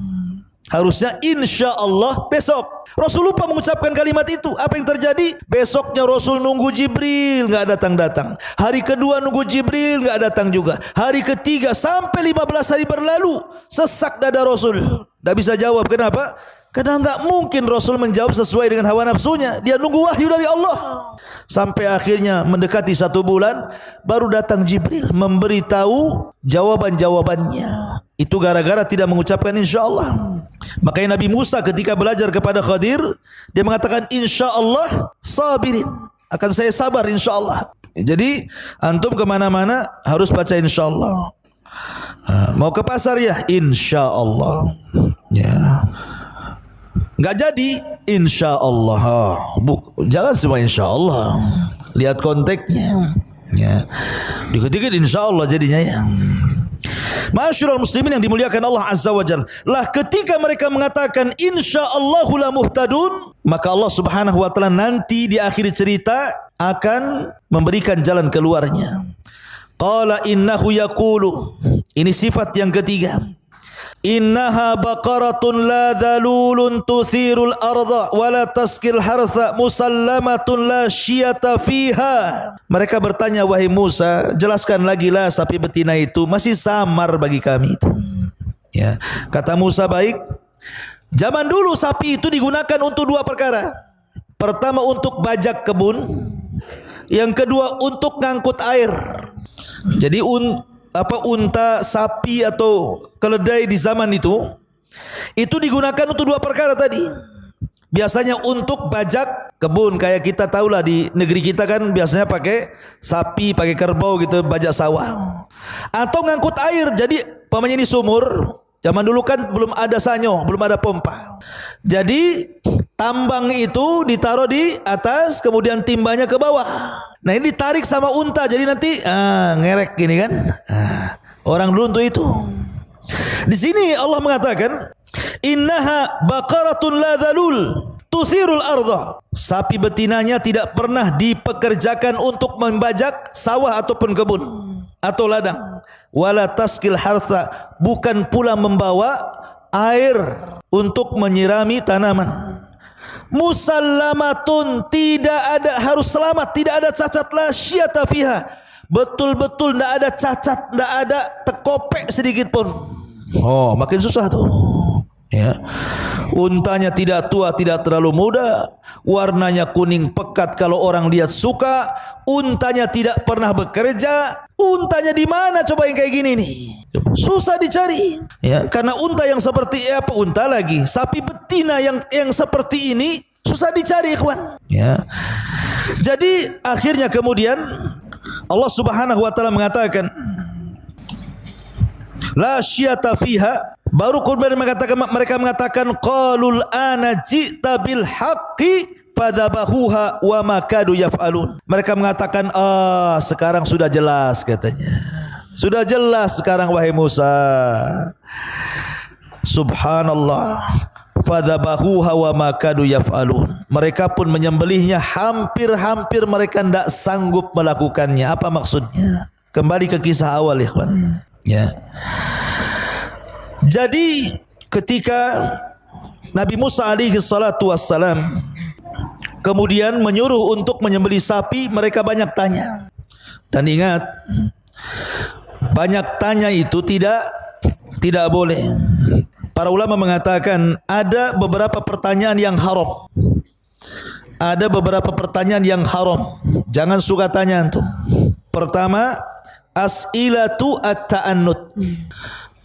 Harusnya insyaallah besok. Rasul lupa mengucapkan kalimat itu. Apa yang terjadi? Besoknya Rasul nunggu Jibril, enggak datang-datang. Hari kedua nunggu Jibril, enggak datang juga. Hari ketiga sampai 15 hari berlalu, sesak dada Rasul. Enggak bisa jawab. Kenapa? Karena enggak mungkin Rasul menjawab sesuai dengan hawa nafsunya. Dia nunggu wahyu dari Allah. Sampai akhirnya mendekati 1 bulan, baru datang Jibril memberitahu jawaban-jawabannya. Itu gara-gara tidak mengucapkan insyaallah. Makanya Nabi Musa ketika belajar kepada Khadir, dia mengatakan insyaallah sabirin, akan saya sabar insyaallah. Jadi antum kemana-mana harus baca insyaallah. Mau ke pasar ya insyaallah. Ya. Enggak jadi insyaallah. Jangan semua insyaallah. Lihat konteksnya. Ya. Dikit-dikit insyaallah jadinya ya. Ma'asyiral muslimin yang dimuliakan Allah Azza wa Jalla. Lah ketika mereka mengatakan insyaallahu la muhtadun, maka Allah Subhanahu wa taala nanti di akhir cerita akan memberikan jalan keluarnya. Qala innahu yaqulu. Ini sifat yang ketiga. Innaha baqaratun la dhalulun tuthirul arda wa la taskil hartha musallamatun la syiyata fiha. Mereka bertanya, wahai Musa, jelaskan lagi lah sapi betina itu, masih samar bagi kami itu. Ya, kata Musa, baik. Zaman dulu sapi itu digunakan untuk 2 perkara. Pertama untuk bajak kebun, yang kedua untuk ngangkut air. Jadi unta, sapi atau keledai di zaman itu digunakan untuk 2 perkara tadi. Biasanya untuk bajak kebun, kayak kita tahulah di negeri kita kan biasanya pakai sapi, pakai kerbau gitu, bajak sawah. Atau ngangkut air. Jadi pamannya ini sumur. Zaman dulu kan belum ada sanyo, belum ada pompa. Jadi tambang itu ditaruh di atas, kemudian timbanya ke bawah. Nah ini ditarik sama unta, jadi nanti ngerek gini kan. Orang dulu untuk itu. Di sini Allah mengatakan, innaha baqaratun la dhalul tuthirul arda. Sapi betinanya tidak pernah dipekerjakan untuk membajak sawah ataupun kebun atau ladang. Wala taskil hartha, bukan pula membawa air untuk menyirami tanaman. Musallamatun, tidak ada, harus selamat, tidak ada cacat, la syiyata fiha, betul-betul tidak ada cacat, tidak ada tekopek sedikit pun. Oh, makin susah tuh. Ya. Untanya tidak tua, tidak terlalu muda, warnanya kuning pekat kalau orang lihat suka. Untanya tidak pernah bekerja. Untanya di mana coba yang kayak gini nih? Susah dicari. Ya, karena unta yang seperti apa unta lagi? Sapi betina yang seperti ini susah dicari, ikhwan. Ya. Jadi akhirnya kemudian Allah Subhanahu wa taala mengatakan la syiyata fiha. Baru kemudian mereka mengatakan qalul ana ji'ta bil haqqi fadzabahuha wa ma kadu yaf'alun. Mereka mengatakan, sekarang sudah jelas katanya. Sudah jelas sekarang wahai Musa. Subhanallah. Fadzabahuha wa ma kadu yaf'alun. Mereka pun menyembelihnya, hampir-hampir mereka tidak sanggup melakukannya. Apa maksudnya? Kembali ke kisah awal, ikhwan. Ya. Jadi ketika Nabi Musa alaihi salatu wassalam kemudian menyuruh untuk menyembelih sapi, mereka banyak tanya. Dan ingat, banyak tanya itu tidak boleh. Para ulama mengatakan ada beberapa pertanyaan yang haram. Ada beberapa pertanyaan yang haram. Jangan suka tanya antum. Pertama, as'ilatu at-ta'annut.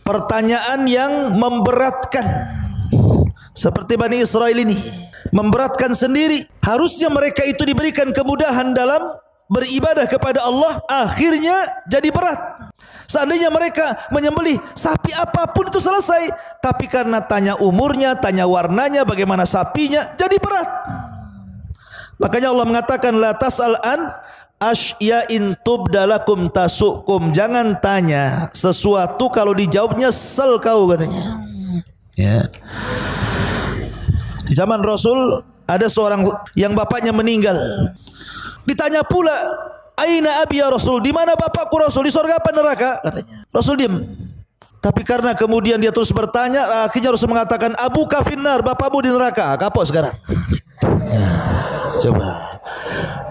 Pertanyaan yang memberatkan. Seperti Bani Israel ini, memberatkan sendiri. Harusnya mereka itu diberikan kemudahan dalam beribadah kepada Allah, akhirnya jadi berat. Seandainya mereka menyembelih sapi apapun itu selesai, tapi karena tanya umurnya, tanya warnanya, bagaimana sapinya, jadi berat. Makanya Allah mengatakan la tas'al an asya'in tubdalakum tasukum. Jangan tanya sesuatu kalau dijawabnya sel kau, katanya. Ya. Di zaman Rasul ada seorang yang bapaknya meninggal. Ditanya pula, aina abi ya Rasul? Di mana bapakku Rasul? Di surga apa neraka? Katanya. Rasul diam. Tapi karena kemudian dia terus bertanya, akhirnya Rasul mengatakan, Abu kafinnar, bapakmu di neraka. Kapok sekarang. Ya, coba.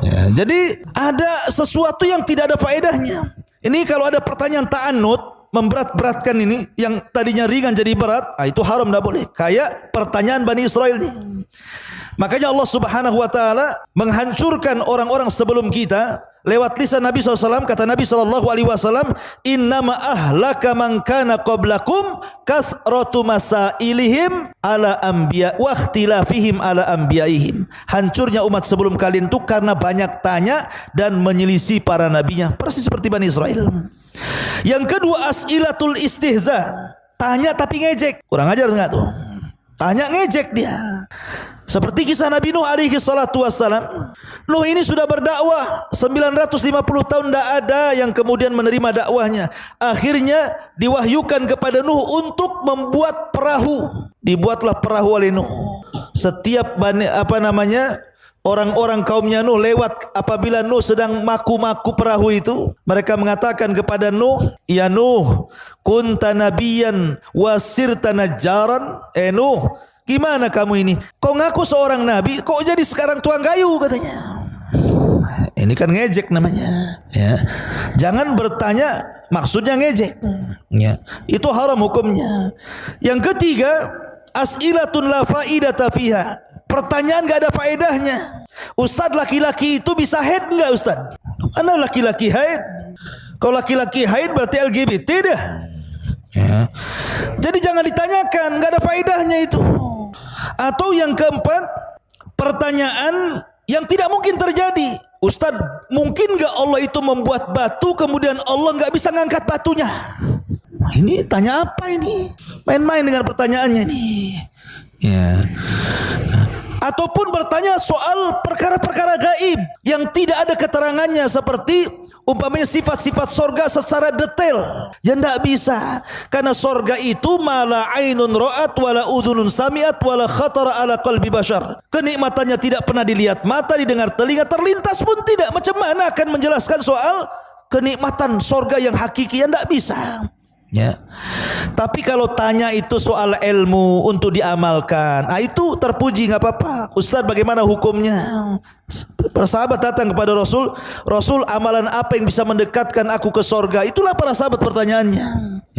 Ya, jadi ada sesuatu yang tidak ada faedahnya. Ini kalau ada pertanyaan ta'annud, memberat-beratkan ini, yang tadinya ringan jadi berat, itu haram, tidak boleh. Kayak pertanyaan Bani Israel ini. Makanya Allah Subhanahu wa taala menghancurkan orang-orang sebelum kita lewat lisan Nabi SAW. Kata Nabi SAW, innama ahlaka man kana qablakum kathratu masailihim ala anbiya wa ikhtilafihim ala anbiyaihim. Hancurnya umat sebelum kalian itu karena banyak tanya dan menyelisih para nabinya, persis seperti Bani Israel. Yang kedua, as'ilatul istihza. Tanya tapi ngejek. Kurang ajar enggak tuh? Tanya ngejek dia. Seperti kisah Nabi Nuh alaihi salatu wassalam. Nuh ini sudah berdakwah 950 tahun, tidak ada yang kemudian menerima dakwahnya. Akhirnya diwahyukan kepada Nuh untuk membuat perahu. Dibuatlah perahu oleh Nuh. Setiap orang-orang kaumnya Nuh lewat, apabila Nuh sedang maku-maku perahu itu, mereka mengatakan kepada Nuh, ya Nuh, kunta nabiyan wasirta najjaran. Nuh, gimana kamu ini? Kau ngaku seorang nabi, kok jadi sekarang tuang kayu, katanya. Ini kan ngejek namanya. Ya. Jangan bertanya maksudnya ngejek. Ya. Itu haram hukumnya. Yang ketiga, as'ilatun la faidata fiha. Pertanyaan enggak ada faedahnya. Ustaz, laki-laki itu bisa haid enggak, Ustaz? Mana laki-laki haid? Kalau laki-laki haid berarti LGBT dah. Ya. Jadi jangan ditanyakan, enggak ada faedahnya itu. Atau yang keempat, pertanyaan yang tidak mungkin terjadi. Ustaz, mungkin enggak Allah itu membuat batu kemudian Allah enggak bisa ngangkat batunya? Ini tanya apa ini? Main-main dengan pertanyaannya nih. Ya. Ataupun bertanya soal perkara-perkara gaib yang tidak ada keterangannya, seperti umpamanya sifat-sifat sorga secara detail. Ya tidak bisa, karena sorga itu mala ainun ra'at wala udhunun sami'at wala khatara ala qalbi bashar. Kenikmatannya tidak pernah dilihat mata, didengar telinga, terlintas pun tidak. Macam mana akan menjelaskan soal kenikmatan sorga yang hakiki? Ya tidak bisa. Ya. Tapi kalau tanya itu soal ilmu untuk diamalkan, itu terpuji, nggak apa-apa. Ustaz, bagaimana hukumnya? Para sahabat datang kepada Rasul, Rasul, amalan apa yang bisa mendekatkan aku ke sorga? Itulah para sahabat pertanyaannya.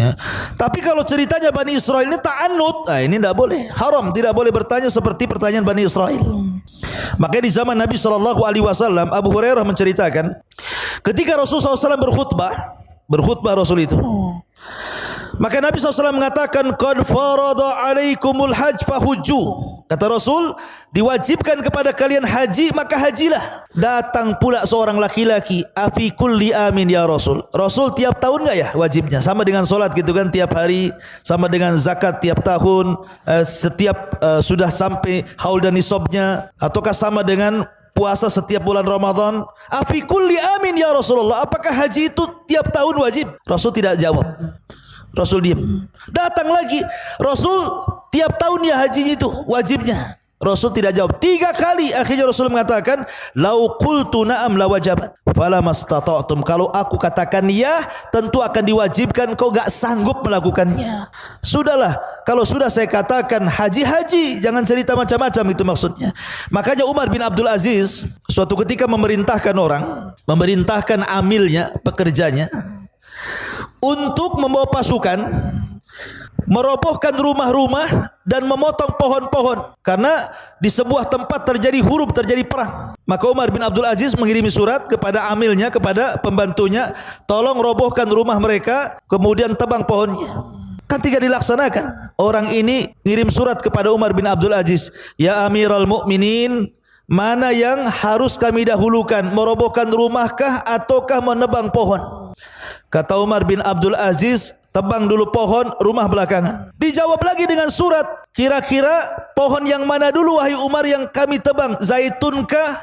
Ya. Tapi kalau ceritanya Bani Israel ini ta'annud, ini tidak boleh, haram, tidak boleh bertanya seperti pertanyaan Bani Israel. Makanya di zaman Nabi SAW, Abu Hurairah menceritakan, ketika Rasulullah SAW berkhutbah Rasul itu, maka Nabi SAW mengatakan, qad farada alaikumul hajj fahujju. Kata Rasul, diwajibkan kepada kalian haji, maka hajilah. Datang pula seorang laki-laki, afi kulli amin ya Rasul. Rasul, tiap tahun enggak ya wajibnya? Sama dengan solat gitu kan, tiap hari. Sama dengan zakat tiap tahun, setiap sudah sampai haul dan nisabnya. Ataukah sama dengan puasa setiap bulan Ramadan? Afi kulli amin ya Rasulullah. Apakah haji itu tiap tahun wajib? Rasul tidak jawab. Rasul diam. Datang lagi, Rasul, tiap tahun ya haji itu wajibnya. Rasul tidak jawab. 3 kali akhirnya Rasul mengatakan, lau qultu na'am lawajabat fala mastata'tum. Kalau aku katakan ya, tentu akan diwajibkan, kau gak sanggup melakukannya. Sudahlah, kalau sudah saya katakan haji, jangan cerita macam-macam, itu maksudnya. Makanya Umar bin Abdul Aziz suatu ketika memerintahkan amilnya, pekerjanya, untuk membawa pasukan merobohkan rumah-rumah dan memotong pohon-pohon karena di sebuah tempat terjadi perang. Maka Umar bin Abdul Aziz mengirimi surat kepada amilnya, kepada pembantunya, tolong robohkan rumah mereka, kemudian tebang pohonnya. Kan tidak dilaksanakan. Orang ini ngirim surat kepada Umar bin Abdul Aziz, ya Amirul Mukminin, mana yang harus kami dahulukan, merobohkan rumahkah ataukah menebang pohon? Kata Umar bin Abdul Aziz, tebang dulu pohon, rumah belakangan. Dijawab lagi dengan surat, kira-kira pohon yang mana dulu wahai Umar yang kami tebang? Zaitunkah,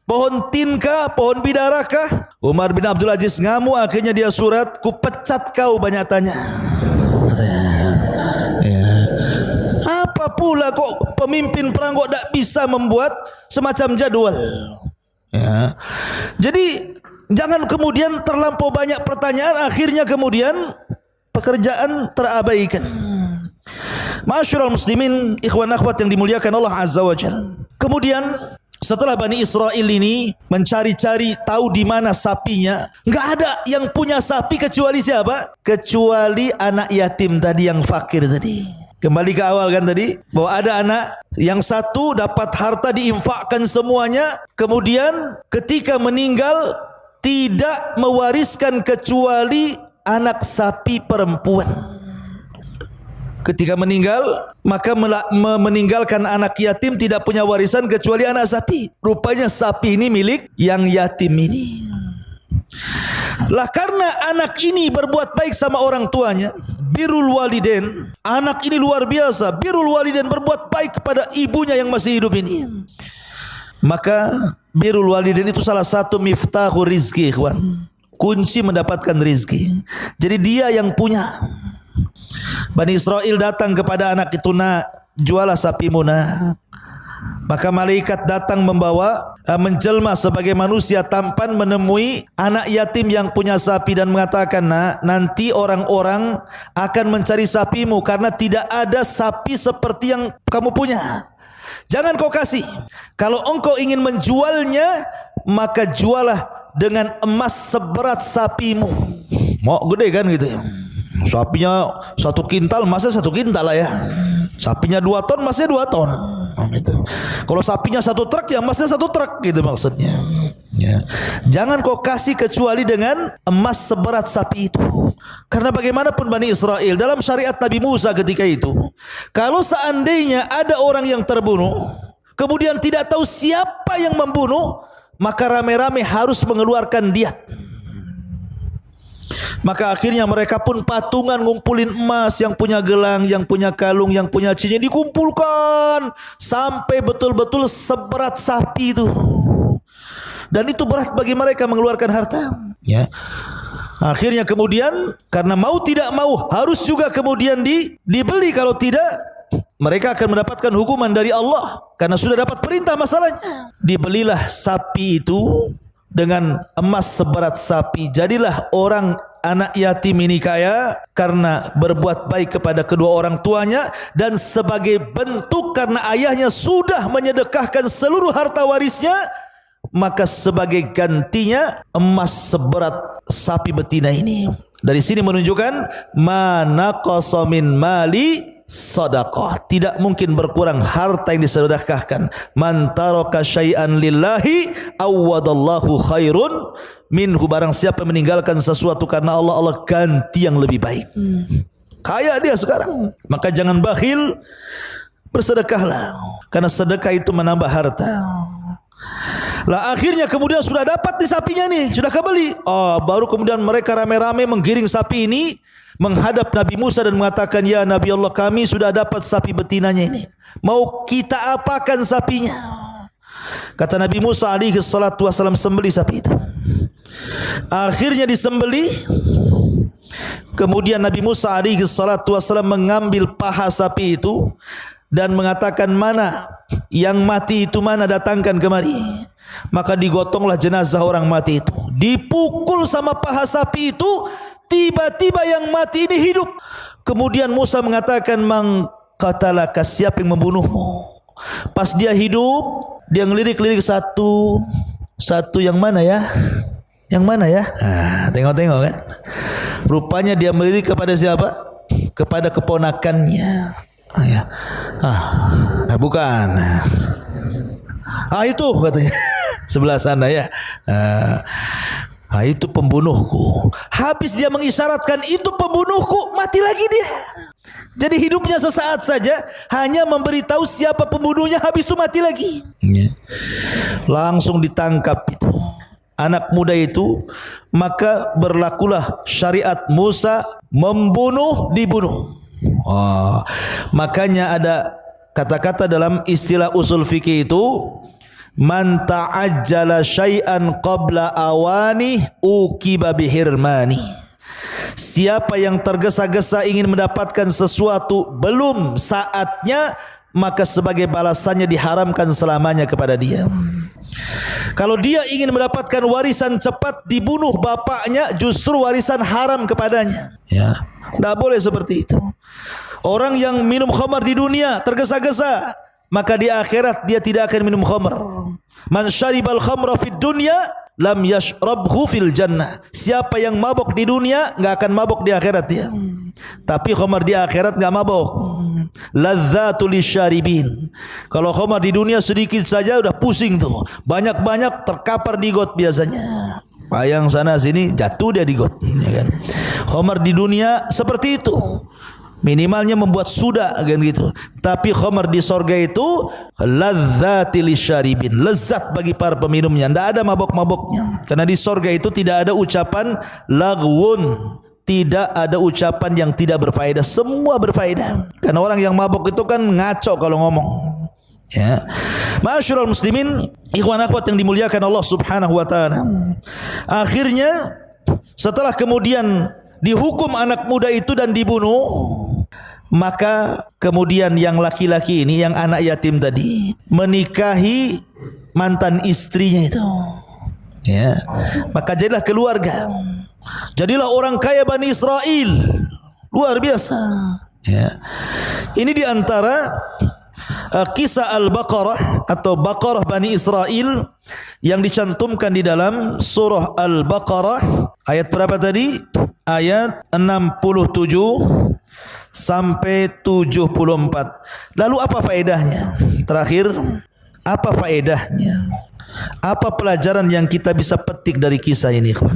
pohon tinkah, pohon bidarakah? Umar bin Abdul Aziz ngamuk, akhirnya dia surat, ku pecat kau banyak tanya. Apa pula kok pemimpin perang kok tak bisa membuat semacam jadwal? Ya. Jadi jangan kemudian terlampau banyak pertanyaan, akhirnya kemudian pekerjaan terabaikan. Ma'asyiral muslimin, ikhwan akhwat yang dimuliakan Allah Azza wa Jalla. Kemudian setelah Bani Israel ini mencari-cari tahu di mana sapinya, enggak ada yang punya sapi kecuali siapa? Kecuali anak yatim tadi yang fakir tadi. Kembali ke awal kan tadi, bahwa ada anak yang satu dapat harta diinfakkan semuanya, kemudian ketika meninggal tidak mewariskan kecuali anak sapi perempuan. Ketika meninggal, maka meninggalkan anak yatim tidak punya warisan kecuali anak sapi. Rupanya sapi ini milik yang yatim ini. Lah karena anak ini berbuat baik sama orang tuanya, birrul walidain, anak ini luar biasa, birrul walidain, berbuat baik kepada ibunya yang masih hidup ini. Maka birrul walidain itu salah satu miftahur rizki, ikhwan. Kunci mendapatkan rizki. Jadi dia yang punya. Bani Israel datang kepada anak itu, nak, jualah sapimu, nak. Maka malaikat datang membawa, menjelma sebagai manusia tampan, menemui anak yatim yang punya sapi dan mengatakan, nak, nanti orang-orang akan mencari sapimu karena tidak ada sapi seperti yang kamu punya. Jangan kau kasih. Kalau engkau ingin menjualnya, maka jualah dengan emas seberat sapimu. Mau gede kan gitu ya. Sapinya 1 kintal, emasnya 1 kintal lah ya. Sapinya 2 ton, emasnya 2 ton. Gitu. Kalau sapinya 1 truk, ya emasnya 1 truk, gitu maksudnya. Ya. Jangan kau kasih kecuali dengan emas seberat sapi itu. Karena bagaimanapun Bani Israel dalam syariat Nabi Musa ketika itu, kalau seandainya ada orang yang terbunuh, kemudian tidak tahu siapa yang membunuh, maka rame-rame harus mengeluarkan diat. Maka akhirnya mereka pun patungan ngumpulin emas, yang punya gelang, yang punya kalung, yang punya cincin, dikumpulkan sampai betul-betul seberat sapi itu. Dan itu berat bagi mereka mengeluarkan harta. Ya. Akhirnya kemudian karena mau tidak mau harus juga kemudian dibeli, kalau tidak mereka akan mendapatkan hukuman dari Allah karena sudah dapat perintah masalahnya. Dibelilah sapi itu dengan emas seberat sapi. Jadilah orang anak yatim ini kaya karena berbuat baik kepada kedua orang tuanya, dan sebagai bentuk karena ayahnya sudah menyedekahkan seluruh harta warisnya, maka sebagai gantinya emas seberat sapi betina ini. Dari sini menunjukkan mana qasamin mali sedekah, tidak mungkin berkurang harta yang disedekahkan. Man taraka syai'an lillahi awadallahu khairun minhu, barang siapa meninggalkan sesuatu karena Allah, Allah ganti yang lebih baik. Kaya dia sekarang, maka jangan bakhil, bersedekahlah, karena sedekah itu menambah harta. Lah akhirnya kemudian sudah dapat di sapinya nih, sudah kebeli. Baru kemudian mereka rame-rame menggiring sapi ini menghadap Nabi Musa dan mengatakan, ya Nabi Allah, kami sudah dapat sapi betinanya ini, mau kita apakan sapinya? Kata Nabi Musa alaihi salatu wasallam, sembeli sapi itu. Akhirnya disembeli. Kemudian Nabi Musa alaihi salatu wasallam mengambil paha sapi itu dan mengatakan, mana yang mati itu mana, datangkan kemari. Maka digotonglah jenazah orang mati itu, dipukul sama paha sapi itu, tiba-tiba yang mati ini hidup. Kemudian Musa mengatakan, "Man qatalaka, siapa yang membunuhmu?" Pas dia hidup, dia ngelirik-lirik satu yang mana ya? Yang mana ya? Tengok-tengok kan. Rupanya dia melirik kepada siapa? Kepada keponakannya. Bukan. Itu katanya. Sebelah sana ya. Itu pembunuhku. Habis dia mengisyaratkan itu pembunuhku, mati lagi dia. Jadi hidupnya sesaat saja, hanya memberitahu siapa pembunuhnya, habis itu mati lagi. Langsung ditangkap itu anak muda itu. Maka berlakulah syariat Musa, membunuh dibunuh. Makanya ada kata-kata dalam istilah usul fikih itu, man ta'ajjala syai'an qabla awani uqiba bihirmani. Siapa yang tergesa-gesa ingin mendapatkan sesuatu belum saatnya, maka sebagai balasannya diharamkan selamanya kepada dia. Kalau dia ingin mendapatkan warisan cepat, dibunuh bapaknya, justru warisan haram kepadanya. Ya, tidak boleh seperti itu. Orang yang minum khamar di dunia tergesa-gesa, maka di akhirat dia tidak akan minum khamar. Man syaribal khamra fid dunya lam yashrabhu fil jannah. Siapa yang mabok di dunia enggak akan mabok di akhirat dia. Tapi khamar di akhirat enggak mabok. Ladzatul lisyaribin. Kalau khamar di dunia sedikit saja udah pusing tuh. Banyak-banyak terkapar di got biasanya. Payang sana sini jatuh dia di got, ya kan. Khamar di dunia seperti itu. Minimalnya membuat sudah kan gitu. Tapi khamar di sorga itu ladzatil lisyaribin, lezat bagi para peminumnya. Tidak ada mabok-maboknya. Karena di sorga itu tidak ada ucapan lagwun, tidak ada ucapan yang tidak berfaedah, semua berfaedah. Karena orang yang mabok itu kan ngaco kalau ngomong. Ya. Ma'asyiral muslimin, ikhwan akhwat yang dimuliakan Allah Subhanahu wa taala. Akhirnya setelah kemudian dihukum anak muda itu dan dibunuh, maka kemudian yang laki-laki ini, yang anak yatim tadi, menikahi mantan istrinya itu. Ya. Maka jadilah keluarga. Jadilah orang kaya Bani Israel. Luar biasa. Ya. Ini diantara kisah Al-Baqarah atau Baqarah Bani Israel yang dicantumkan di dalam surah Al-Baqarah. Ayat berapa tadi? Ayat 67 sampai 74. Lalu apa faedahnya? Terakhir, apa faedahnya? Apa pelajaran yang kita bisa petik dari kisah ini, kawan?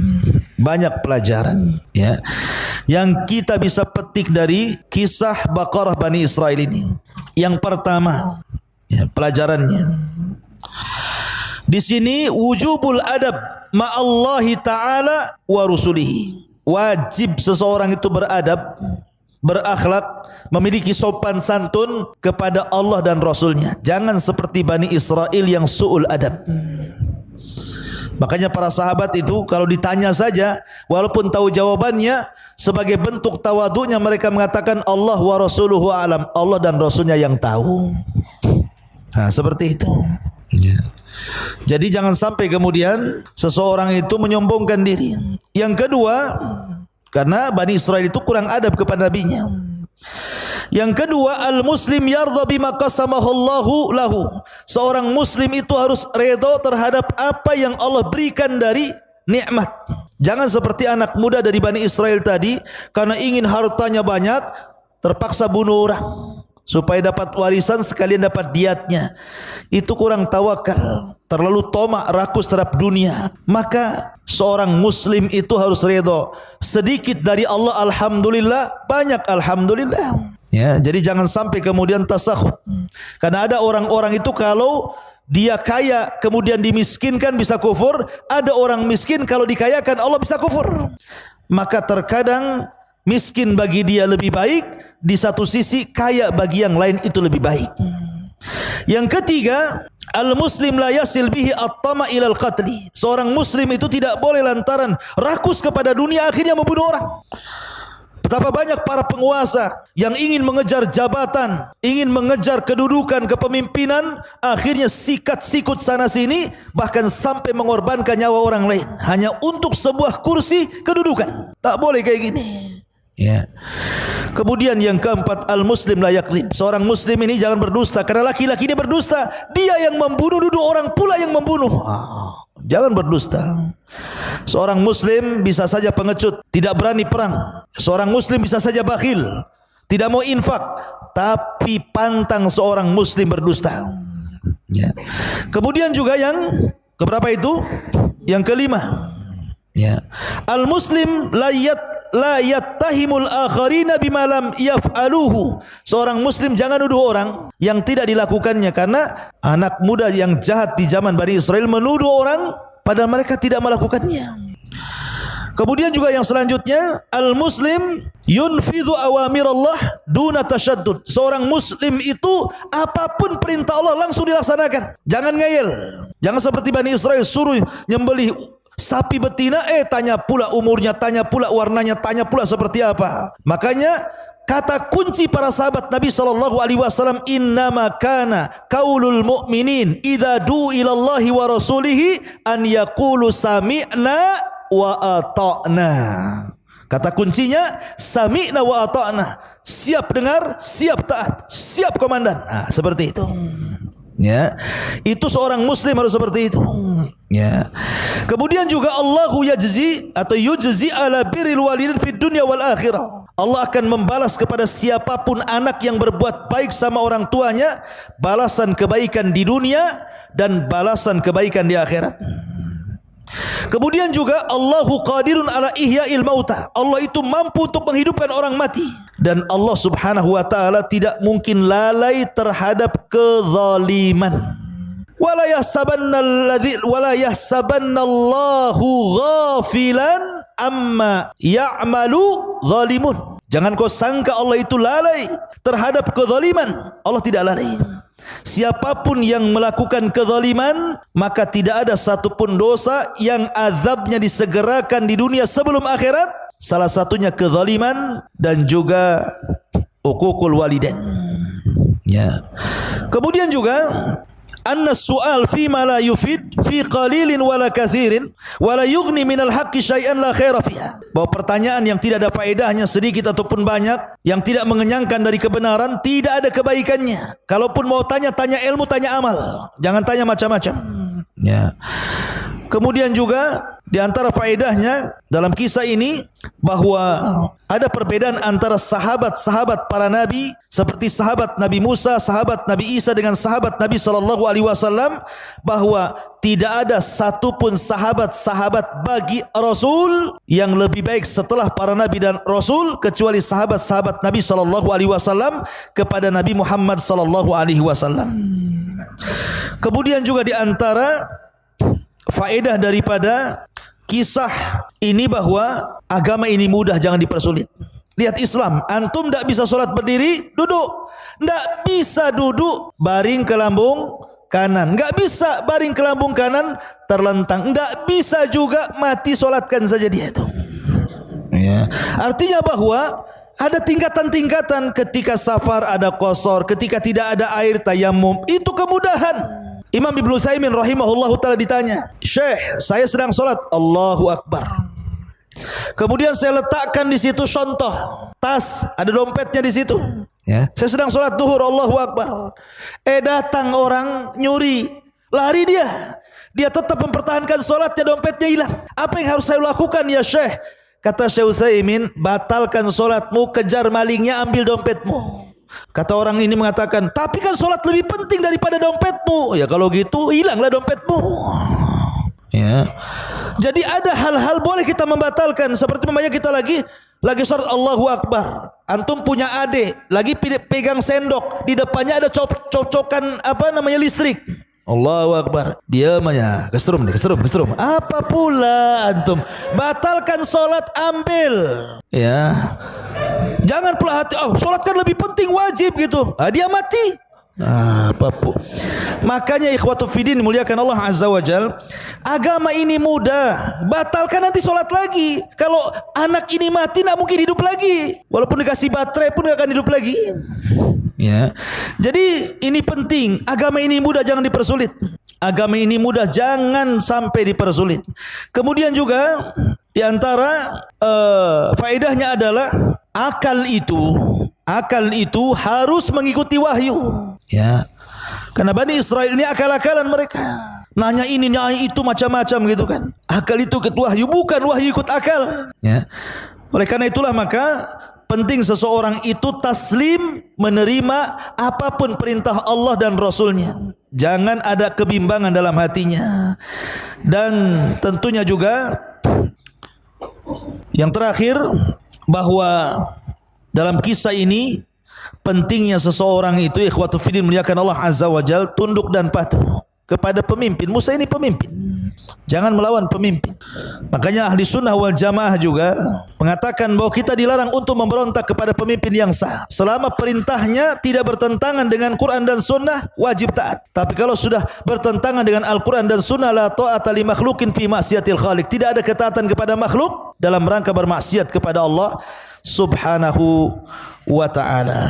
Banyak pelajaran, ya, yang kita bisa petik dari kisah Baqarah Bani Israel ini. Yang pertama, ya, pelajarannya di sini wujubul adab ma'allahi ta'ala wa rusulihi. Wajib seseorang itu beradab, berakhlak, memiliki sopan santun kepada Allah dan Rasulnya. Jangan seperti Bani Israel yang su'ul adab. Makanya para sahabat itu kalau ditanya saja, walaupun tahu jawabannya, sebagai bentuk tawadhu'nya mereka mengatakan Allah wa rasuluhu alam, Allah dan Rasulnya yang tahu. Nah, seperti itu. Ya. Jadi jangan sampai kemudian seseorang itu menyombongkan diri. Yang kedua, karena Bani Israel itu kurang adab kepada nabinya. Yang kedua, al-muslim yardha bima qasamahu Allahu lahu. Seorang muslim itu harus redha terhadap apa yang Allah berikan dari nikmat. Jangan seperti anak muda dari Bani Israel tadi, karena ingin hartanya banyak, terpaksa bunuh orang supaya dapat warisan sekalian dapat diatnya. Itu kurang tawakal, terlalu tomak, rakus terhadap dunia. Maka seorang muslim itu harus redha. Sedikit dari Allah alhamdulillah, banyak alhamdulillah. Ya, jadi jangan sampai kemudian tasakhut. Karena ada orang-orang itu kalau dia kaya kemudian dimiskinkan bisa kufur, ada orang miskin kalau dikayakan Allah bisa kufur. Maka terkadang miskin bagi dia lebih baik, di satu sisi kaya bagi yang lain itu lebih baik. Yang ketiga, al-muslim la yasil bihi at-tama ila al-qatli. Seorang muslim itu tidak boleh lantaran rakus kepada dunia akhirnya membunuh orang. Betapa banyak para penguasa yang ingin mengejar jabatan, ingin mengejar kedudukan kepemimpinan, akhirnya sikat-sikut sana sini, bahkan sampai mengorbankan nyawa orang lain hanya untuk sebuah kursi kedudukan. Tak boleh kayak gini. Ya. Kemudian yang keempat, al-muslim la yakdzib. Seorang muslim ini jangan berdusta, karena laki-laki ini berdusta, dia yang membunuh, duduk orang pula yang membunuh. Jangan berdusta. Seorang muslim bisa saja pengecut, tidak berani perang. Seorang muslim bisa saja bakhil, tidak mau infak, tapi pantang seorang muslim berdusta. Ya. Kemudian juga yang keberapa itu? Yang kelima. Ya. Al-muslim la yattahimul akharina bima lam yaf'aluhu. Seorang muslim jangan nuduh orang yang tidak dilakukannya, karena anak muda yang jahat di zaman Bani Israel menuduh orang padahal mereka tidak melakukannya. Kemudian juga yang selanjutnya, al-muslim yunfidhu awamirallah duna tashaddud. Seorang muslim itu apapun perintah Allah langsung dilaksanakan. Jangan ngeyel. Jangan seperti Bani Israel suruh nyembelih sapi betina, tanya pula umurnya, tanya pula warnanya, tanya pula seperti apa. Makanya kata kunci para sahabat Nabi SAW, innama kana qaulul mu'minin idza du ilallahi wa rasulihi an yaqulu sami'na wa ata'na. Kata kuncinya sami'na wa ata'na. Siap dengar, siap taat, siap komandan. Nah, seperti itu. Ya, itu seorang muslim harus seperti itu. Ya. Kemudian juga Allahu yajzi atau yujzi ala birril walidin fid dunya wal akhirah. Allah akan membalas kepada siapapun anak yang berbuat baik sama orang tuanya, balasan kebaikan di dunia dan balasan kebaikan di akhirat. Kemudian juga Allahu qadirun ala ihya'il mauta. Allah itu mampu untuk menghidupkan orang mati, dan Allah Subhanahu wa taala tidak mungkin lalai terhadap kezaliman. Wala yahsabanna Allahu ghafilan amma ya'malu zalimun. Jangan kau sangka Allah itu lalai terhadap kezaliman. Allah tidak lalai. Siapapun yang melakukan kezaliman, maka tidak ada satupun dosa yang azabnya disegerakan di dunia sebelum akhirat. Salah satunya kezaliman dan juga uququl walidain. Ya. Kemudian juga anna su'al fi ma la yufid fi qalilin wala kathirin wala yughni minal haqqi syai'an la khaira fiha. Bahwa pertanyaan yang tidak ada faedahnya sedikit ataupun banyak, yang tidak mengenyangkan dari kebenaran, tidak ada kebaikannya. Kalaupun mau tanya ilmu, tanya amal. Jangan tanya macam-macam. Ya. Kemudian juga di antara faedahnya dalam kisah ini bahwa ada perbedaan antara sahabat-sahabat para nabi, seperti sahabat Nabi Musa, sahabat Nabi Isa dengan sahabat Nabi SAW, bahwa tidak ada satupun sahabat-sahabat bagi Rasul yang lebih baik setelah para nabi dan Rasul, kecuali sahabat-sahabat Nabi SAW kepada Nabi Muhammad SAW. Kemudian juga di antara faedah daripada kisah ini bahwa agama ini mudah, jangan dipersulit. Lihat Islam, antum tidak bisa sholat berdiri, duduk. Tidak bisa duduk baring ke lambung kanan, tidak bisa baring ke lambung kanan terlentang, tidak bisa juga mati, sholatkan saja dia itu. Ya. Artinya bahwa ada tingkatan-tingkatan. Ketika safar ada qasar, ketika tidak ada air tayamum, itu kemudahan. Imam Ibnu Utsaimin rahimahullahu taala ditanya, "Syekh, saya sedang salat, Allahu Akbar. Kemudian saya letakkan di situ contoh tas, ada dompetnya di situ. Ya, saya sedang salat duhur, Allahu Akbar. Datang orang nyuri, lari dia. Dia tetap mempertahankan salatnya, dompetnya hilang. Apa yang harus saya lakukan ya Syekh?" Kata Syekh Utsaimin, "Batalkan salatmu, kejar malingnya, ambil dompetmu." Kata orang ini mengatakan, "Tapi kan solat lebih penting daripada dompetmu." Ya kalau gitu hilanglah dompetmu. Ya. Jadi ada hal-hal boleh kita membatalkan. Seperti memangnya kita lagi solat Allahu Akbar. Antum punya adik lagi pegang sendok, di depannya ada cocokan listrik. Allahu Akbar. Dia namanya keserum. Apa pula antum? Batalkan solat, ambil. Ya. Jangan pula hati, solat kan lebih penting, wajib gitu. Dia mati. Makanya ikhwatu fiddin muliakan Allah azza wajal, agama ini mudah, batalkan nanti sholat lagi. Kalau anak ini mati tidak mungkin hidup lagi, walaupun dikasih baterai pun tidak akan hidup lagi. Ya, jadi ini penting. Agama ini mudah, jangan dipersulit. Agama ini mudah, jangan sampai dipersulit. Kemudian juga di antara faedahnya adalah akal itu harus mengikuti wahyu. Ya, karena Bani Israel ini akal-akalan mereka. Nanya ini, nanya itu, macam-macam gitu kan. Akal itu ikut wahyu, bukan wahyu ikut akal. Ya. Oleh karena itulah maka penting seseorang itu taslim, menerima apapun perintah Allah dan Rasulnya. Jangan ada kebimbangan dalam hatinya. Dan tentunya juga yang terakhir, bahwa dalam kisah ini pentingnya seseorang itu ikhwatu fiddin muliakan Allah azza wajal tunduk dan patuh kepada pemimpin. Musa ini pemimpin, jangan melawan pemimpin. Makanya ahli sunnah wal jamaah juga mengatakan bahwa kita dilarang untuk memberontak kepada pemimpin yang sah selama perintahnya tidak bertentangan dengan Quran dan sunnah, wajib taat. Tapi kalau sudah bertentangan dengan Al-Quran dan sunnah, la ta'ata li makhlukin fi ma'siyatil khaliq, tidak ada ketaatan kepada makhluk dalam rangka bermaksiat kepada Allah subhanahu wa ta'ala.